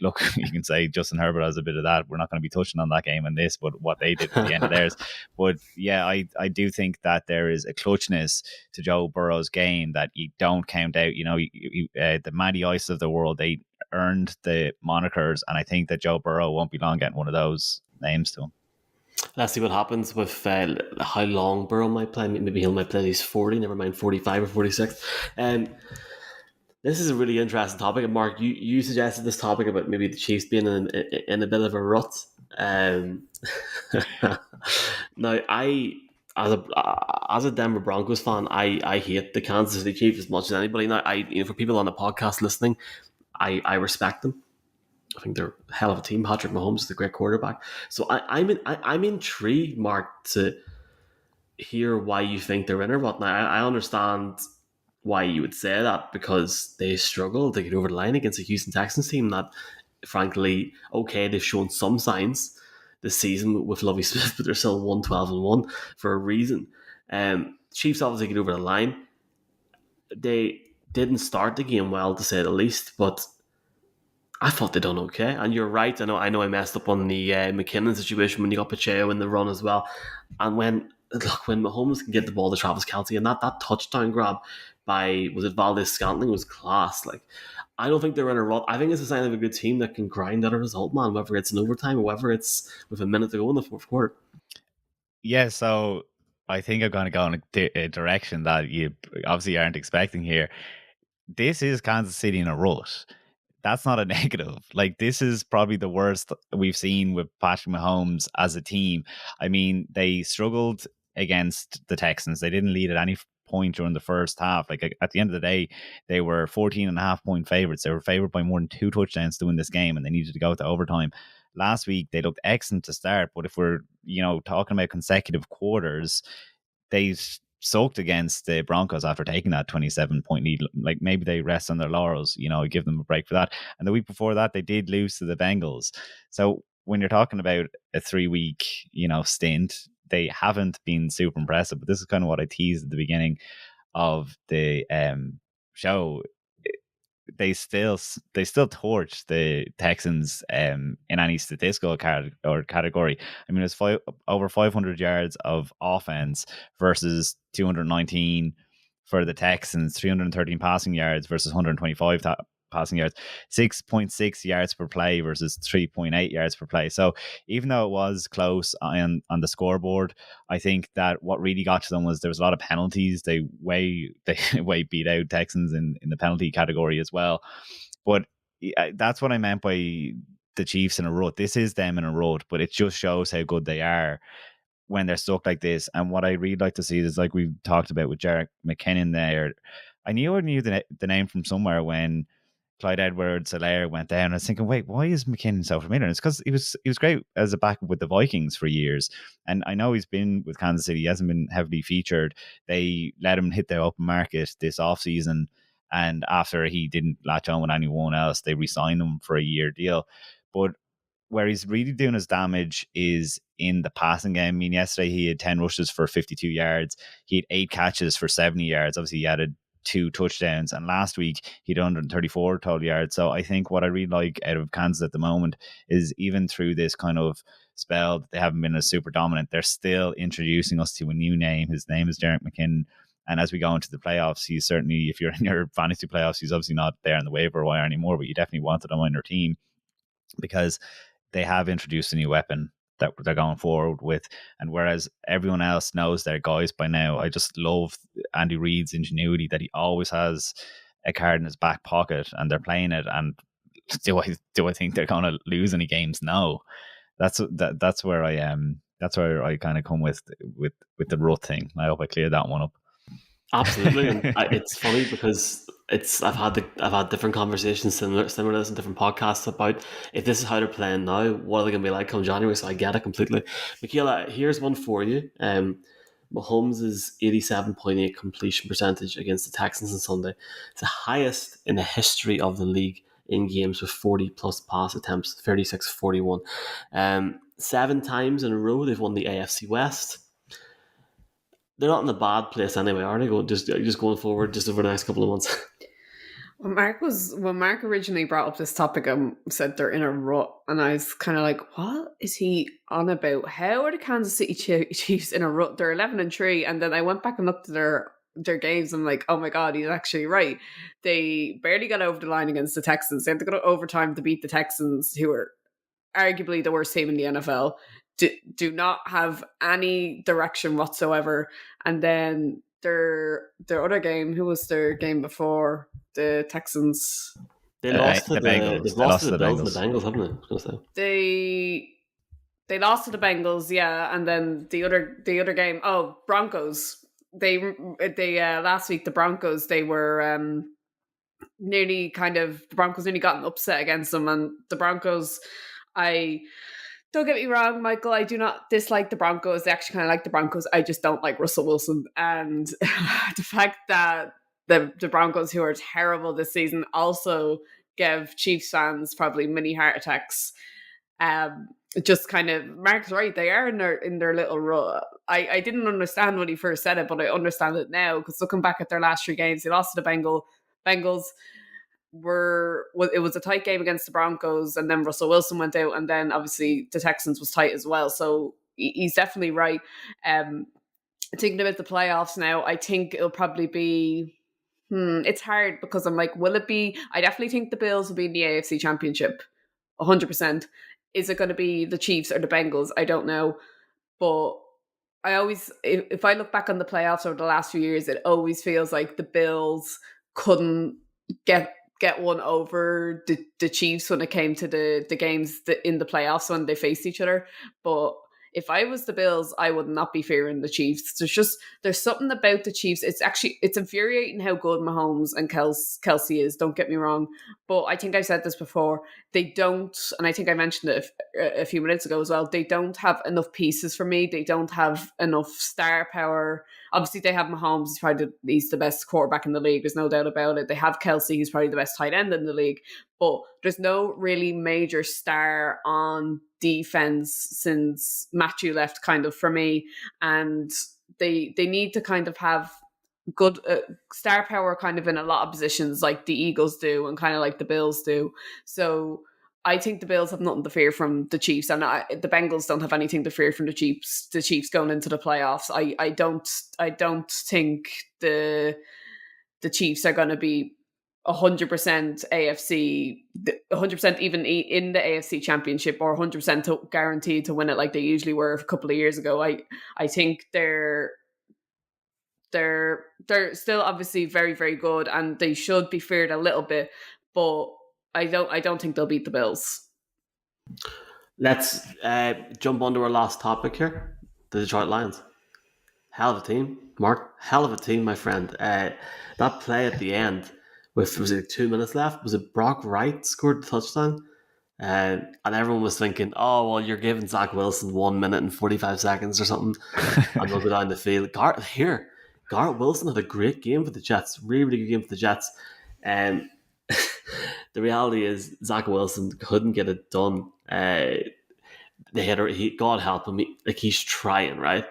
B: Look, you can say Justin Herbert has a bit of that. We're not going to be touching on that game in this, but what they did at the end of theirs. But yeah, I do think that there is a clutchness to Joe Burrow's game that you don't count out. The Matty Ice of the world, they earned the monikers, and I think that Joe Burrow won't be long getting one of those names to him.
A: Let's see what happens with how long Burrow might play. Maybe he might play. He's 40, never mind 45 or 46. This is a really interesting topic. And Mark, you suggested this topic about maybe the Chiefs being in a bit of a rut. Now, as a Denver Broncos fan, I hate the Kansas City Chiefs as much as anybody. Now, for people on the podcast listening, I respect them. I think they're a hell of a team. Patrick Mahomes is a great quarterback. So I'm intrigued, Mark, to hear why you think they're in a rut. Now, I understand why you would say that because they struggled to get over the line against a Houston Texans team that, frankly, okay, they've shown some signs this season with Lovie Smith, but they're still 1-12-1 for a reason. Chiefs obviously get over the line. They didn't start the game well, to say the least, but I thought they done okay. And you're right. I know I messed up on the McKinnon situation when you got Pacheco in the run as well. And when look, when Mahomes can get the ball to Travis Kelce and that touchdown grab by, was it Valdez-Scantling, was class. Like, I don't think they're in a rut. I think it's a sign of a good team that can grind out a result, man, whether it's in overtime or whether it's with a minute to go in the fourth quarter.
B: Yeah, so I think I'm going to go in a direction that you obviously aren't expecting here. This is Kansas City in a rut. That's not a negative. Like, this is probably the worst we've seen with Patrick Mahomes as a team. I mean, they struggled against the Texans. They didn't lead at any point during the first half. Like, at the end of the day, they were 14.5-point favorites. They were favored by more than 2 touchdowns to win this game, and they needed to go to overtime. Last week, they looked excellent to start, but if we're, talking about consecutive quarters, they soaked against the Broncos after taking that 27-point lead. Like, maybe they rest on their laurels, give them a break for that. And the week before that, they did lose to the Bengals. So when you're talking about a 3-week, stint, they haven't been super impressive. But this is kind of what I teased at the beginning of the show. They still torch the Texans in any statistical category. I mean, it's over 500 yards of offense versus 219 for the Texans, 313 passing yards versus 125 passing yards, 6.6 yards per play versus 3.8 yards per play. So even though it was close on the scoreboard, I think that what really got to them was there was a lot of penalties. They way beat out Texans in the penalty category as well. But that's what I meant by the Chiefs in a rut. This is them in a rut, but it just shows how good they are when they're stuck like this. And what I really like to see is, like we've talked about with Jerick McKinnon there, I knew the name from somewhere when Clyde Edwards-Helaire went down. I was thinking, wait, why is McKinnon so familiar? And it's because he was great as a backup with the Vikings for years. And I know he's been with Kansas City. He hasn't been heavily featured. They let him hit the open market this offseason. And after he didn't latch on with anyone else, they re-signed him for a year deal. But where he's really doing his damage is in the passing game. I mean, yesterday he had 10 rushes for 52 yards. He had 8 catches for 70 yards. Obviously, he added 2 touchdowns, and last week he had 134 total yards. So I think what I really like out of Kansas at the moment is, even through this kind of spell that they haven't been as super dominant, they're still introducing us to a new name. His name is Jerick McKinnon, and as we go into the playoffs, he's certainly, if you're in your fantasy playoffs, he's obviously not there in the waiver wire anymore, but you definitely wanted him on your team because they have introduced a new weapon that they're going forward with. And whereas everyone else knows their guys by now, I just love Andy Reid's ingenuity that he always has a card in his back pocket and they're playing it. And do I think they're going to lose any games? No. That's where I am. That's where I kind of come with the rut thing. I hope I cleared that one up.
A: Absolutely, and it's funny because I've had different conversations similar to this in different podcasts about if this is how they're playing now, what are they going to be like come January? So I get it completely. Michaela, here's one for you. Mahomes' 87.8 completion percentage against the Texans on Sunday. It's the highest in the history of the league in games with 40 plus pass attempts, 36-41. 7 times in a row they've won the AFC West. They're not in a bad place anyway, are they? Just going forward, just over the next couple of months.
C: When Mark originally brought up this topic and said they're in a rut, and I was kind of like, what is he on about? How are the Kansas City Chiefs in a rut? They're 11-3, and then I went back and looked at their games. And I'm like, oh my god, he's actually right. They barely got over the line against the Texans. They had to go to overtime to beat the Texans, who are arguably the worst team in the NFL. Do not have any direction whatsoever. And then their other game, who was their game before the Texans?
A: They lost to the Bengals. They've lost to the Bills and the Bengals, haven't they?
C: They lost to the Bengals, yeah. And then the other game, Broncos. They last week the Broncos, they were nearly got an upset against them, and the Broncos, don't get me wrong, Michael, I do not dislike the Broncos. I actually kind of like the Broncos. I just don't like Russell Wilson. And the fact that the Broncos, who are terrible this season, also give Chiefs fans probably mini heart attacks. Just kind of, Mark's right, they are in their little rut. I didn't understand when he first said it, but I understand it now, because looking back at their last 3 games, they lost to the Bengals. It was a tight game against the Broncos, and then Russell Wilson went out, and then obviously the Texans was tight as well. So he's definitely right. thinking about the playoffs now, I think it'll probably be. It's hard because I'm like, will it be? I definitely think the Bills will be in the AFC Championship, 100%. Is it going to be the Chiefs or the Bengals? I don't know, but I always, if I look back on the playoffs over the last few years, it always feels like the Bills couldn't get one over the Chiefs when it came to the games in the playoffs when they faced each other. But if I was the Bills, I would not be fearing the Chiefs. There's something about the Chiefs. It's infuriating how good Mahomes and Kelsey is. Don't get me wrong, but I think I've said this before. They don't, and I think I mentioned it a few minutes ago as well. They don't have enough pieces for me. They don't have enough star power. Obviously, they have Mahomes. He's the best quarterback in the league. There's no doubt about it. They have Kelsey. He's probably the best tight end in the league. But there's no really major star on defense since Matthew left, kind of, for me. And they need to kind of have good star power kind of in a lot of positions like the Eagles do and kind of like the Bills do. So I think the Bills have nothing to fear from the Chiefs, and the Bengals don't have anything to fear from the Chiefs. The Chiefs going into the playoffs, I don't think the Chiefs are going to be 100% AFC, 100% even in the AFC Championship, or 100% guaranteed to win it like they usually were a couple of years ago. I think they're still obviously very, very good, and they should be feared a little bit, but I don't think they'll beat the Bills.
A: Let's jump on to our last topic here. The Detroit Lions. Hell of a team, Mark. Hell of a team, my friend. That play at the end, was it 2 minutes left? Was it Brock Wright scored the touchdown? And everyone was thinking, oh, well, you're giving Zach Wilson 1 minute and 45 seconds or something, and they'll go down the field. Garrett Wilson had a great game for the Jets. Really, really good game for the Jets. And the reality is Zach Wilson couldn't get it done. God help him. He's trying, right?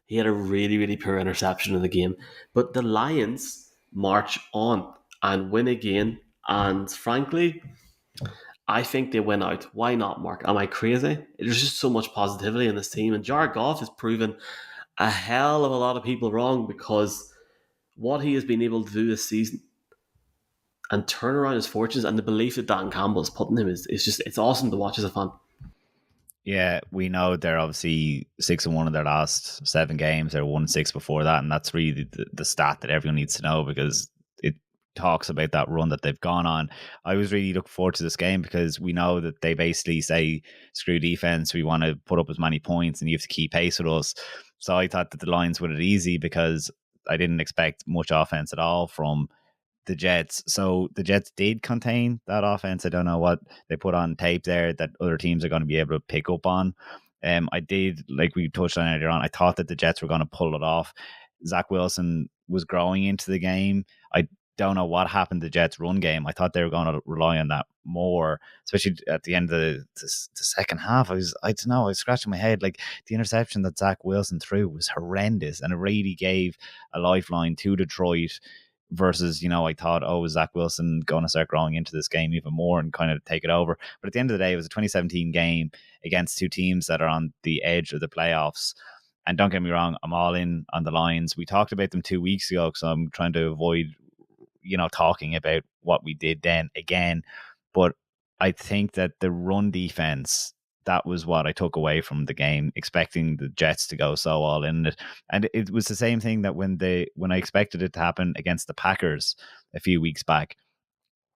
A: He had a really, really poor interception in the game. But the Lions march on and win again. And frankly, I think they win out. Why not, Mark? Am I crazy? There's just so much positivity in this team. And Jared Goff has proven a hell of a lot of people wrong, because what he has been able to do this season and turn around his fortunes, and the belief that Dan Campbell is putting him it's awesome to watch as a fan.
B: Yeah, we know they're obviously 6-1 in their last 7 games. They're 1-6 before that, and that's really the stat that everyone needs to know, because it talks about that run that they've gone on. I was really looking forward to this game because we know that they basically say, screw defense, we want to put up as many points and you have to keep pace with us. So I thought that the Lions would have it easy, because I didn't expect much offense at all from the Jets. So the Jets did contain that offense. I don't know what they put on tape there that other teams are going to be able to pick up on. I did, like we touched on earlier on, I thought that the Jets were going to pull it off. Zach Wilson was growing into the game. I don't know what happened to the Jets' run game. I thought they were going to rely on that more, especially at the end of the second half. I don't know, I was scratching my head. Like, the interception that Zach Wilson threw was horrendous, and it really gave a lifeline to Detroit. Versus, I thought, is Zach Wilson going to start growing into this game even more and kind of take it over? But at the end of the day, it was a 2017 game against two teams that are on the edge of the playoffs. And don't get me wrong, I'm all in on the Lions. We talked about them 2 weeks ago, so I'm trying to avoid, talking about what we did then again. But I think that the run defense, that was what I took away from the game, expecting the Jets to go so all in it. And it was the same thing that when I expected it to happen against the Packers a few weeks back,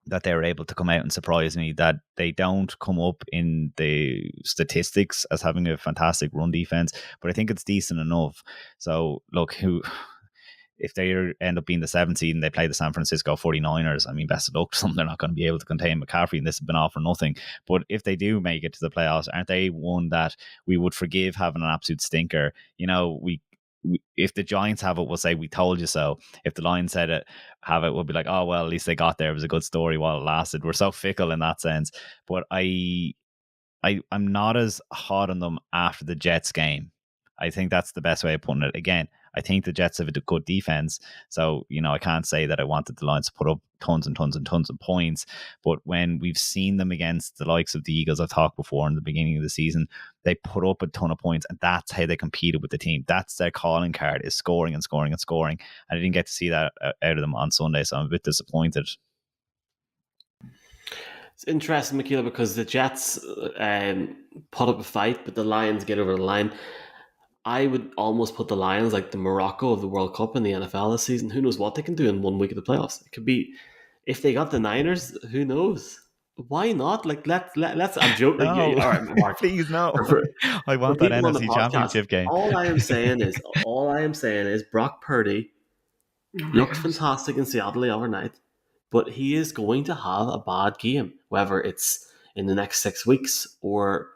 B: that they were able to come out and surprise me, that they don't come up in the statistics as having a fantastic run defense, but I think it's decent enough. So look, if they end up being the 7th seed and they play the San Francisco 49ers, I mean, best of luck to them. They're not going to be able to contain McCaffrey, and this has been all for nothing. But if they do make it to the playoffs, aren't they one that we would forgive having an absolute stinker? If the Giants have it, we'll say, we told you so. If the Lions have it, we'll be like, oh, well, at least they got there. It was a good story while it lasted. We're so fickle in that sense. But I'm not as hot on them after the Jets game. I think that's the best way of putting it. Again, I think the Jets have a good defense. So, I can't say that I wanted the Lions to put up tons and tons and tons of points. But when we've seen them against the likes of the Eagles, I've talked before in the beginning of the season, they put up a ton of points, and that's how they competed with the team. That's their calling card, is scoring and scoring and scoring. And I didn't get to see that out of them on Sunday, so I'm a bit disappointed.
A: It's interesting, Michaela, because the Jets put up a fight, but the Lions get over the line. I would almost put the Lions like the Morocco of the World Cup in the NFL this season. Who knows what they can do in 1 week of the playoffs? It could be, if they got the Niners, who knows? Why not? Like let's. I'm joking.
B: No,
A: all right, Mark.
B: Please no. I want
A: For
B: that
A: people on the
B: NFC
A: podcast,
B: Championship game.
A: All I am saying is Brock Purdy looked fantastic in Seattle the other night, but he is going to have a bad game, whether it's in the next 6 weeks or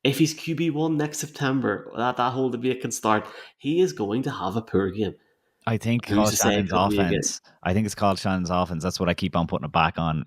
A: if he's QB1 next September, that whole debate can start. He is going to have a poor game.
B: I think
A: Who's
B: called
A: to say it
B: Shannon's
A: could be again?
B: offense. I think it's called Shannon's offense. That's what I keep on putting it back on.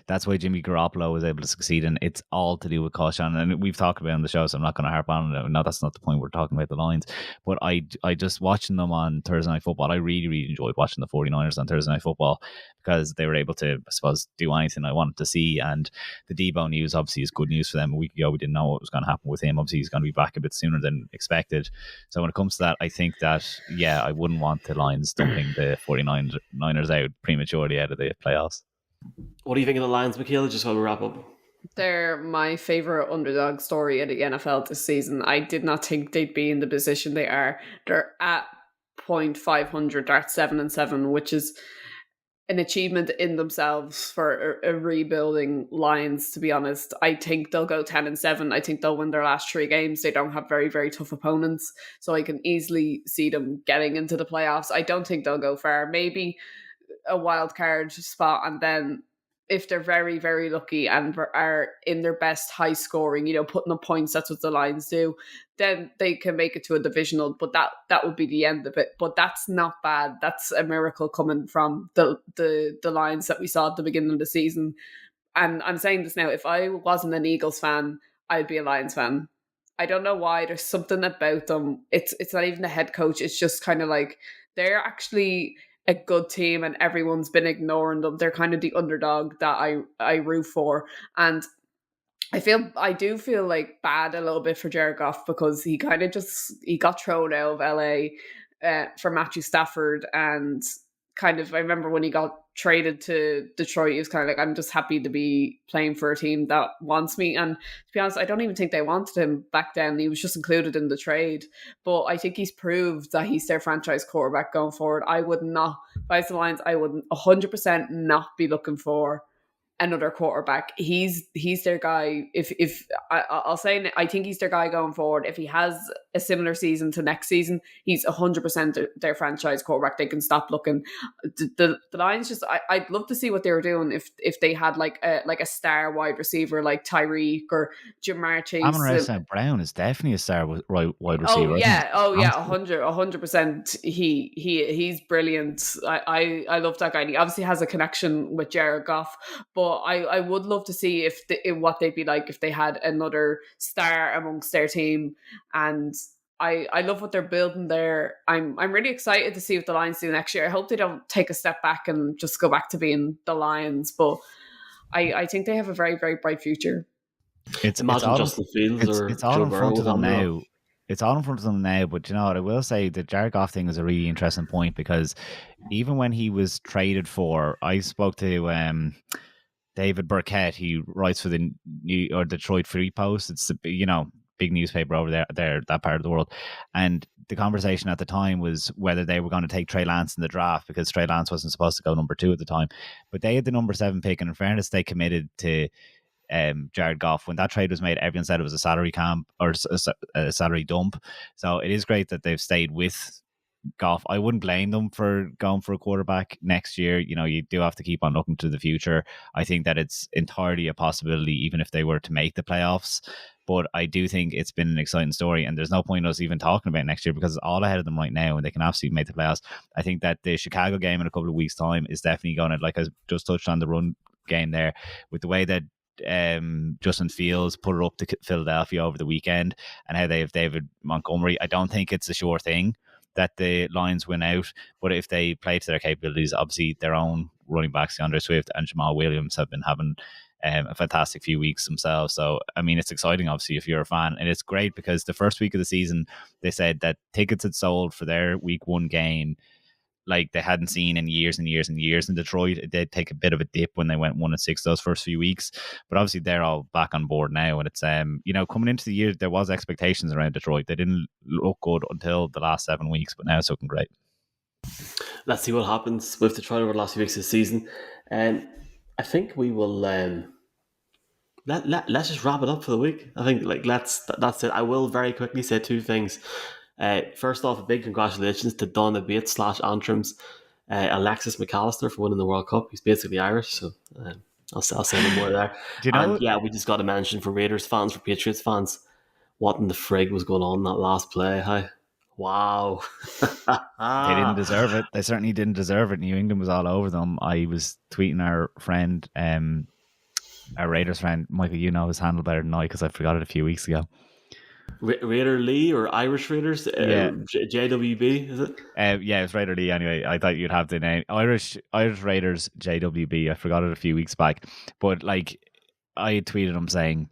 B: That's why Jimmy Garoppolo was able to succeed, and it's all to do with Kyle Shannon. And we've talked about it on the show, so I'm not going to harp on it. No, that's not the point. We're talking about the Lions. But I just watching them on Thursday Night Football, I really, really enjoyed watching the 49ers on Thursday Night Football because they were able to, I suppose, do anything I wanted to see. And the Debo news obviously is good news for them. A week ago, we didn't know what was going to happen with him. Obviously, he's going to be back a bit sooner than expected. So when it comes to that, I think that, I wouldn't want the Lions dumping the 49ers out prematurely out of the playoffs.
A: What do you think of the Lions, Michaela, just while we wrap up?
C: They're my favourite underdog story in the NFL this season. I did not think they'd be in the position they are. They're at 0.500, they're at 7-7, which is an achievement in themselves for a rebuilding Lions, to be honest. I think they'll go 10-7. I think they'll win their last 3 games. They don't have very, very tough opponents, so I can easily see them getting into the playoffs. I don't think they'll go far. Maybe a wild card spot, and then if they're very, very lucky and are in their best high scoring, putting up points, that's what the Lions do, then they can make it to a divisional, but that would be the end of it. But that's not bad. That's a miracle coming from the Lions that we saw at the beginning of the season. And I'm saying this now, if I wasn't an Eagles fan, I'd be a Lions fan. I don't know why. There's something about them. It's not even the head coach. It's just kind of like they're actually a good team and everyone's been ignoring them. They're kind of the underdog that I root for. And I do feel like bad a little bit for Jared Goff because he kind of he got thrown out of LA for Matthew Stafford, and kind of, I remember when he got traded to Detroit, he was kind of like, I'm just happy to be playing for a team that wants me. And to be honest, I don't even think they wanted him back then. He was just included in the trade. But I think he's proved that he's their franchise quarterback going forward. I would not, if I was the Lions, I would 100% not be looking for another quarterback. He's their guy. If I'll say, I think he's their guy going forward. If he has a similar season to next season, he's 100% their franchise quarterback. They can stop looking. The Lions just, I'd love to see what they were doing if they had like a star wide receiver like Tyreek or Jamar Chase.
B: Amon-Ra St. Brown is definitely a star wide receiver.
C: Oh yeah, 100%. He's brilliant. I love that guy. And he obviously has a connection with Jared Goff, but I would love to see what they'd be like if they had another star amongst their team. And I love what they're building there. I'm really excited to see what the Lions do next year. I hope they don't take a step back and just go back to being the Lions, but I think they have a very, very bright future.
A: Imagine Justin Fields or
B: it's all
A: Joe
B: in front
A: Burrow
B: of them now.
A: up.
B: It's all in front of them now, but you know what? I will say the Jared Goff thing is a really interesting point because even when he was traded for, I spoke to David Burkett. He writes for the Detroit Free Post. It's big newspaper over there that part of the world. And the conversation at the time was whether they were going to take Trey Lance in the draft because Trey Lance wasn't supposed to go number 2 at the time. But they had the number 7 pick, and in fairness, they committed to Jared Goff. When that trade was made, everyone said it was a salary camp or a salary dump. So it is great that they've stayed with Goff. I wouldn't blame them for going for a quarterback next year. You do have to keep on looking to the future. I think that it's entirely a possibility, even if they were to make the playoffs. But I do think it's been an exciting story, and there's no point in us even talking about next year because it's all ahead of them right now, and they can absolutely make the playoffs. I think that the Chicago game in a couple of weeks' time is definitely going to, like I just touched on the run game there, with the way that Justin Fields put it up to Philadelphia over the weekend and how they have David Montgomery. I don't think it's a sure thing. that the Lions win out. But if they play to their capabilities, obviously their own running backs, DeAndre Swift and Jamal Williams, have been having a fantastic few weeks themselves. So, I mean, it's exciting, obviously, if you're a fan. And it's great because the first week of the season, they said that tickets had sold for their week one game like they hadn't seen in years and years and years in Detroit. It did take a bit of a dip when they went 1-6 those first few weeks, but obviously they're all back on board now. And it's coming into the year, there was expectations around Detroit. They didn't look good until the last 7 weeks, but now it's looking great.
A: Let's see what happens with Detroit over the last few weeks of the season. And I think we will let's just wrap it up for the week. I think that's it. I will very quickly say two things. First off, a big congratulations to Donna Bates /Antrams, Alexis McAllister for winning the World Cup. He's basically Irish, so I'll say no more there.
B: Do you know?
A: And yeah, we just got to mention for Raiders fans, for Patriots fans, what in the frig was going on in that last play? Hi. Wow.
B: They didn't deserve it. They certainly didn't deserve it. New England was all over them. I was tweeting our friend, our Raiders friend, Michael, you know his handle better than I because I forgot it a few weeks ago.
A: Raider Lee or Irish Raiders? JWB, is it?
B: Yeah, it's Raider Lee anyway. I thought you'd have the name. Irish Raiders JWB. I forgot it a few weeks back. But like I tweeted him saying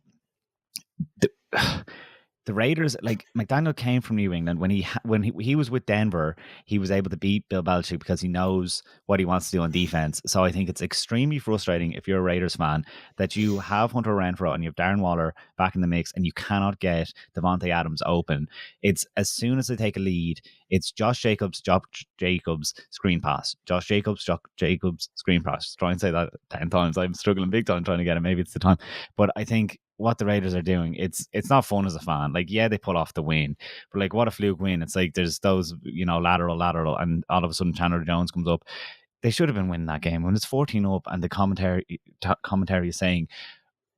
B: the Raiders, like McDaniel came from New England when he was with Denver, he was able to beat Bill Belichick because he knows what he wants to do on defense. So I think it's extremely frustrating if you're a Raiders fan that you have Hunter Renfrow and you have Darren Waller back in the mix and you cannot get Devontae Adams open. It's as soon as they take a lead, it's Josh Jacobs screen pass. Josh Jacobs screen pass. Try and say that 10 times. I'm struggling big time trying to get it. Maybe it's the time. But I think what the Raiders are doing, it's not fun as a fan. Like, yeah, they pull off the win, but like, what a fluke win. It's like there's those, lateral, and all of a sudden Chandler Jones comes up. They should have been winning that game when it's 14 up, and the commentary is saying,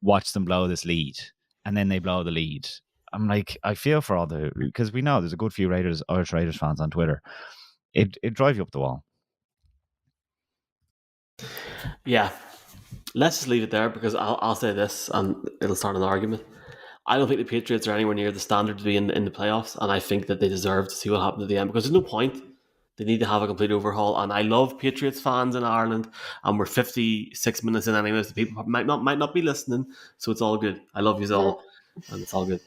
B: "Watch them blow this lead," and then they blow the lead. I'm like, I feel for because we know there's a good few Irish Raiders fans on Twitter. It drives you up the wall.
A: Yeah. Let's just leave it there because I'll say this and it'll start an argument. I don't think the Patriots are anywhere near the standard to be in the playoffs, and I think that they deserve to see what happened at the end because there's no point. They need to have a complete overhaul, and I love Patriots fans in Ireland, and we're 56 minutes in anyway, so people might not be listening, so it's all good. I love you all, and it's all good.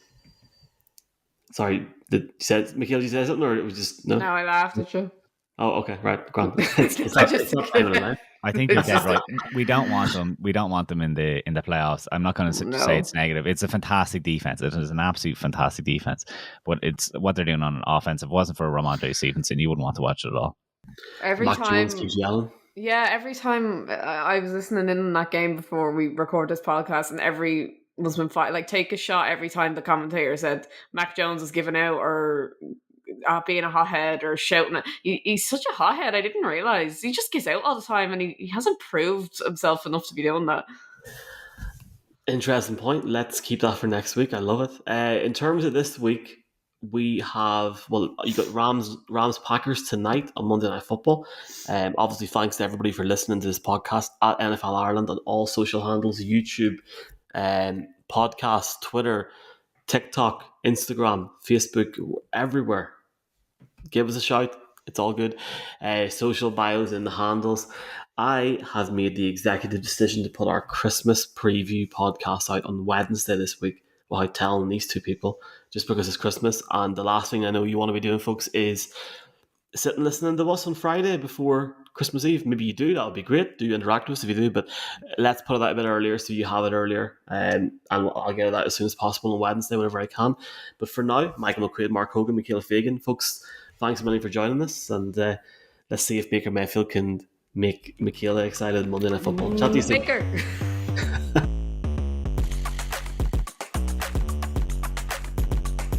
A: Sorry, Michaela, did you say something, or it was just no?
C: No, I laughed at you.
A: Oh, okay, right. Grand. It's not time of the night.
B: I think you're dead right. We don't want them. We don't want them in the playoffs. I'm not going to say it's negative. It's a fantastic defense. It is an absolute fantastic defense. But it's what they're doing on offense. If it wasn't for Ramondre Stevenson, you wouldn't want to watch it at all.
A: Mac Jones keeps yelling.
C: Yeah, every time I was listening in on that game before we record this podcast, and every Muslim fight, like, take a shot every time the commentator said Mac Jones is giving out or being a hothead or shouting. He's such a hothead. I didn't realize he just gets out all the time, and he hasn't proved himself enough to be doing that.
A: Interesting point. Let's keep that for next week. I love it. In terms of this week, we have you got Rams Packers tonight on Monday Night Football. Obviously, thanks to everybody for listening to this podcast at NFL Ireland on all social handles: YouTube, podcast, Twitter, TikTok, Instagram, Facebook, everywhere. Give us a shout. It's all good. Social bios in the handles. I have made the executive decision to put our Christmas preview podcast out on Wednesday this week without telling these two people, just because it's Christmas. And the last thing I know you want to be doing, folks, is sitting listening to us on Friday before Christmas Eve. Maybe you do. That would be great. Do interact with us if you do. But let's put it out a bit earlier so you have it earlier. And I'll get it out as soon as possible on Wednesday whenever I can. But for now, Michael McQuaid, Mark Hogan, Michaela Fagan, folks, thanks a million for joining us. And let's see if Baker Mayfield can make Michaela excited Monday Night Football. Chat to you soon.
C: Baker.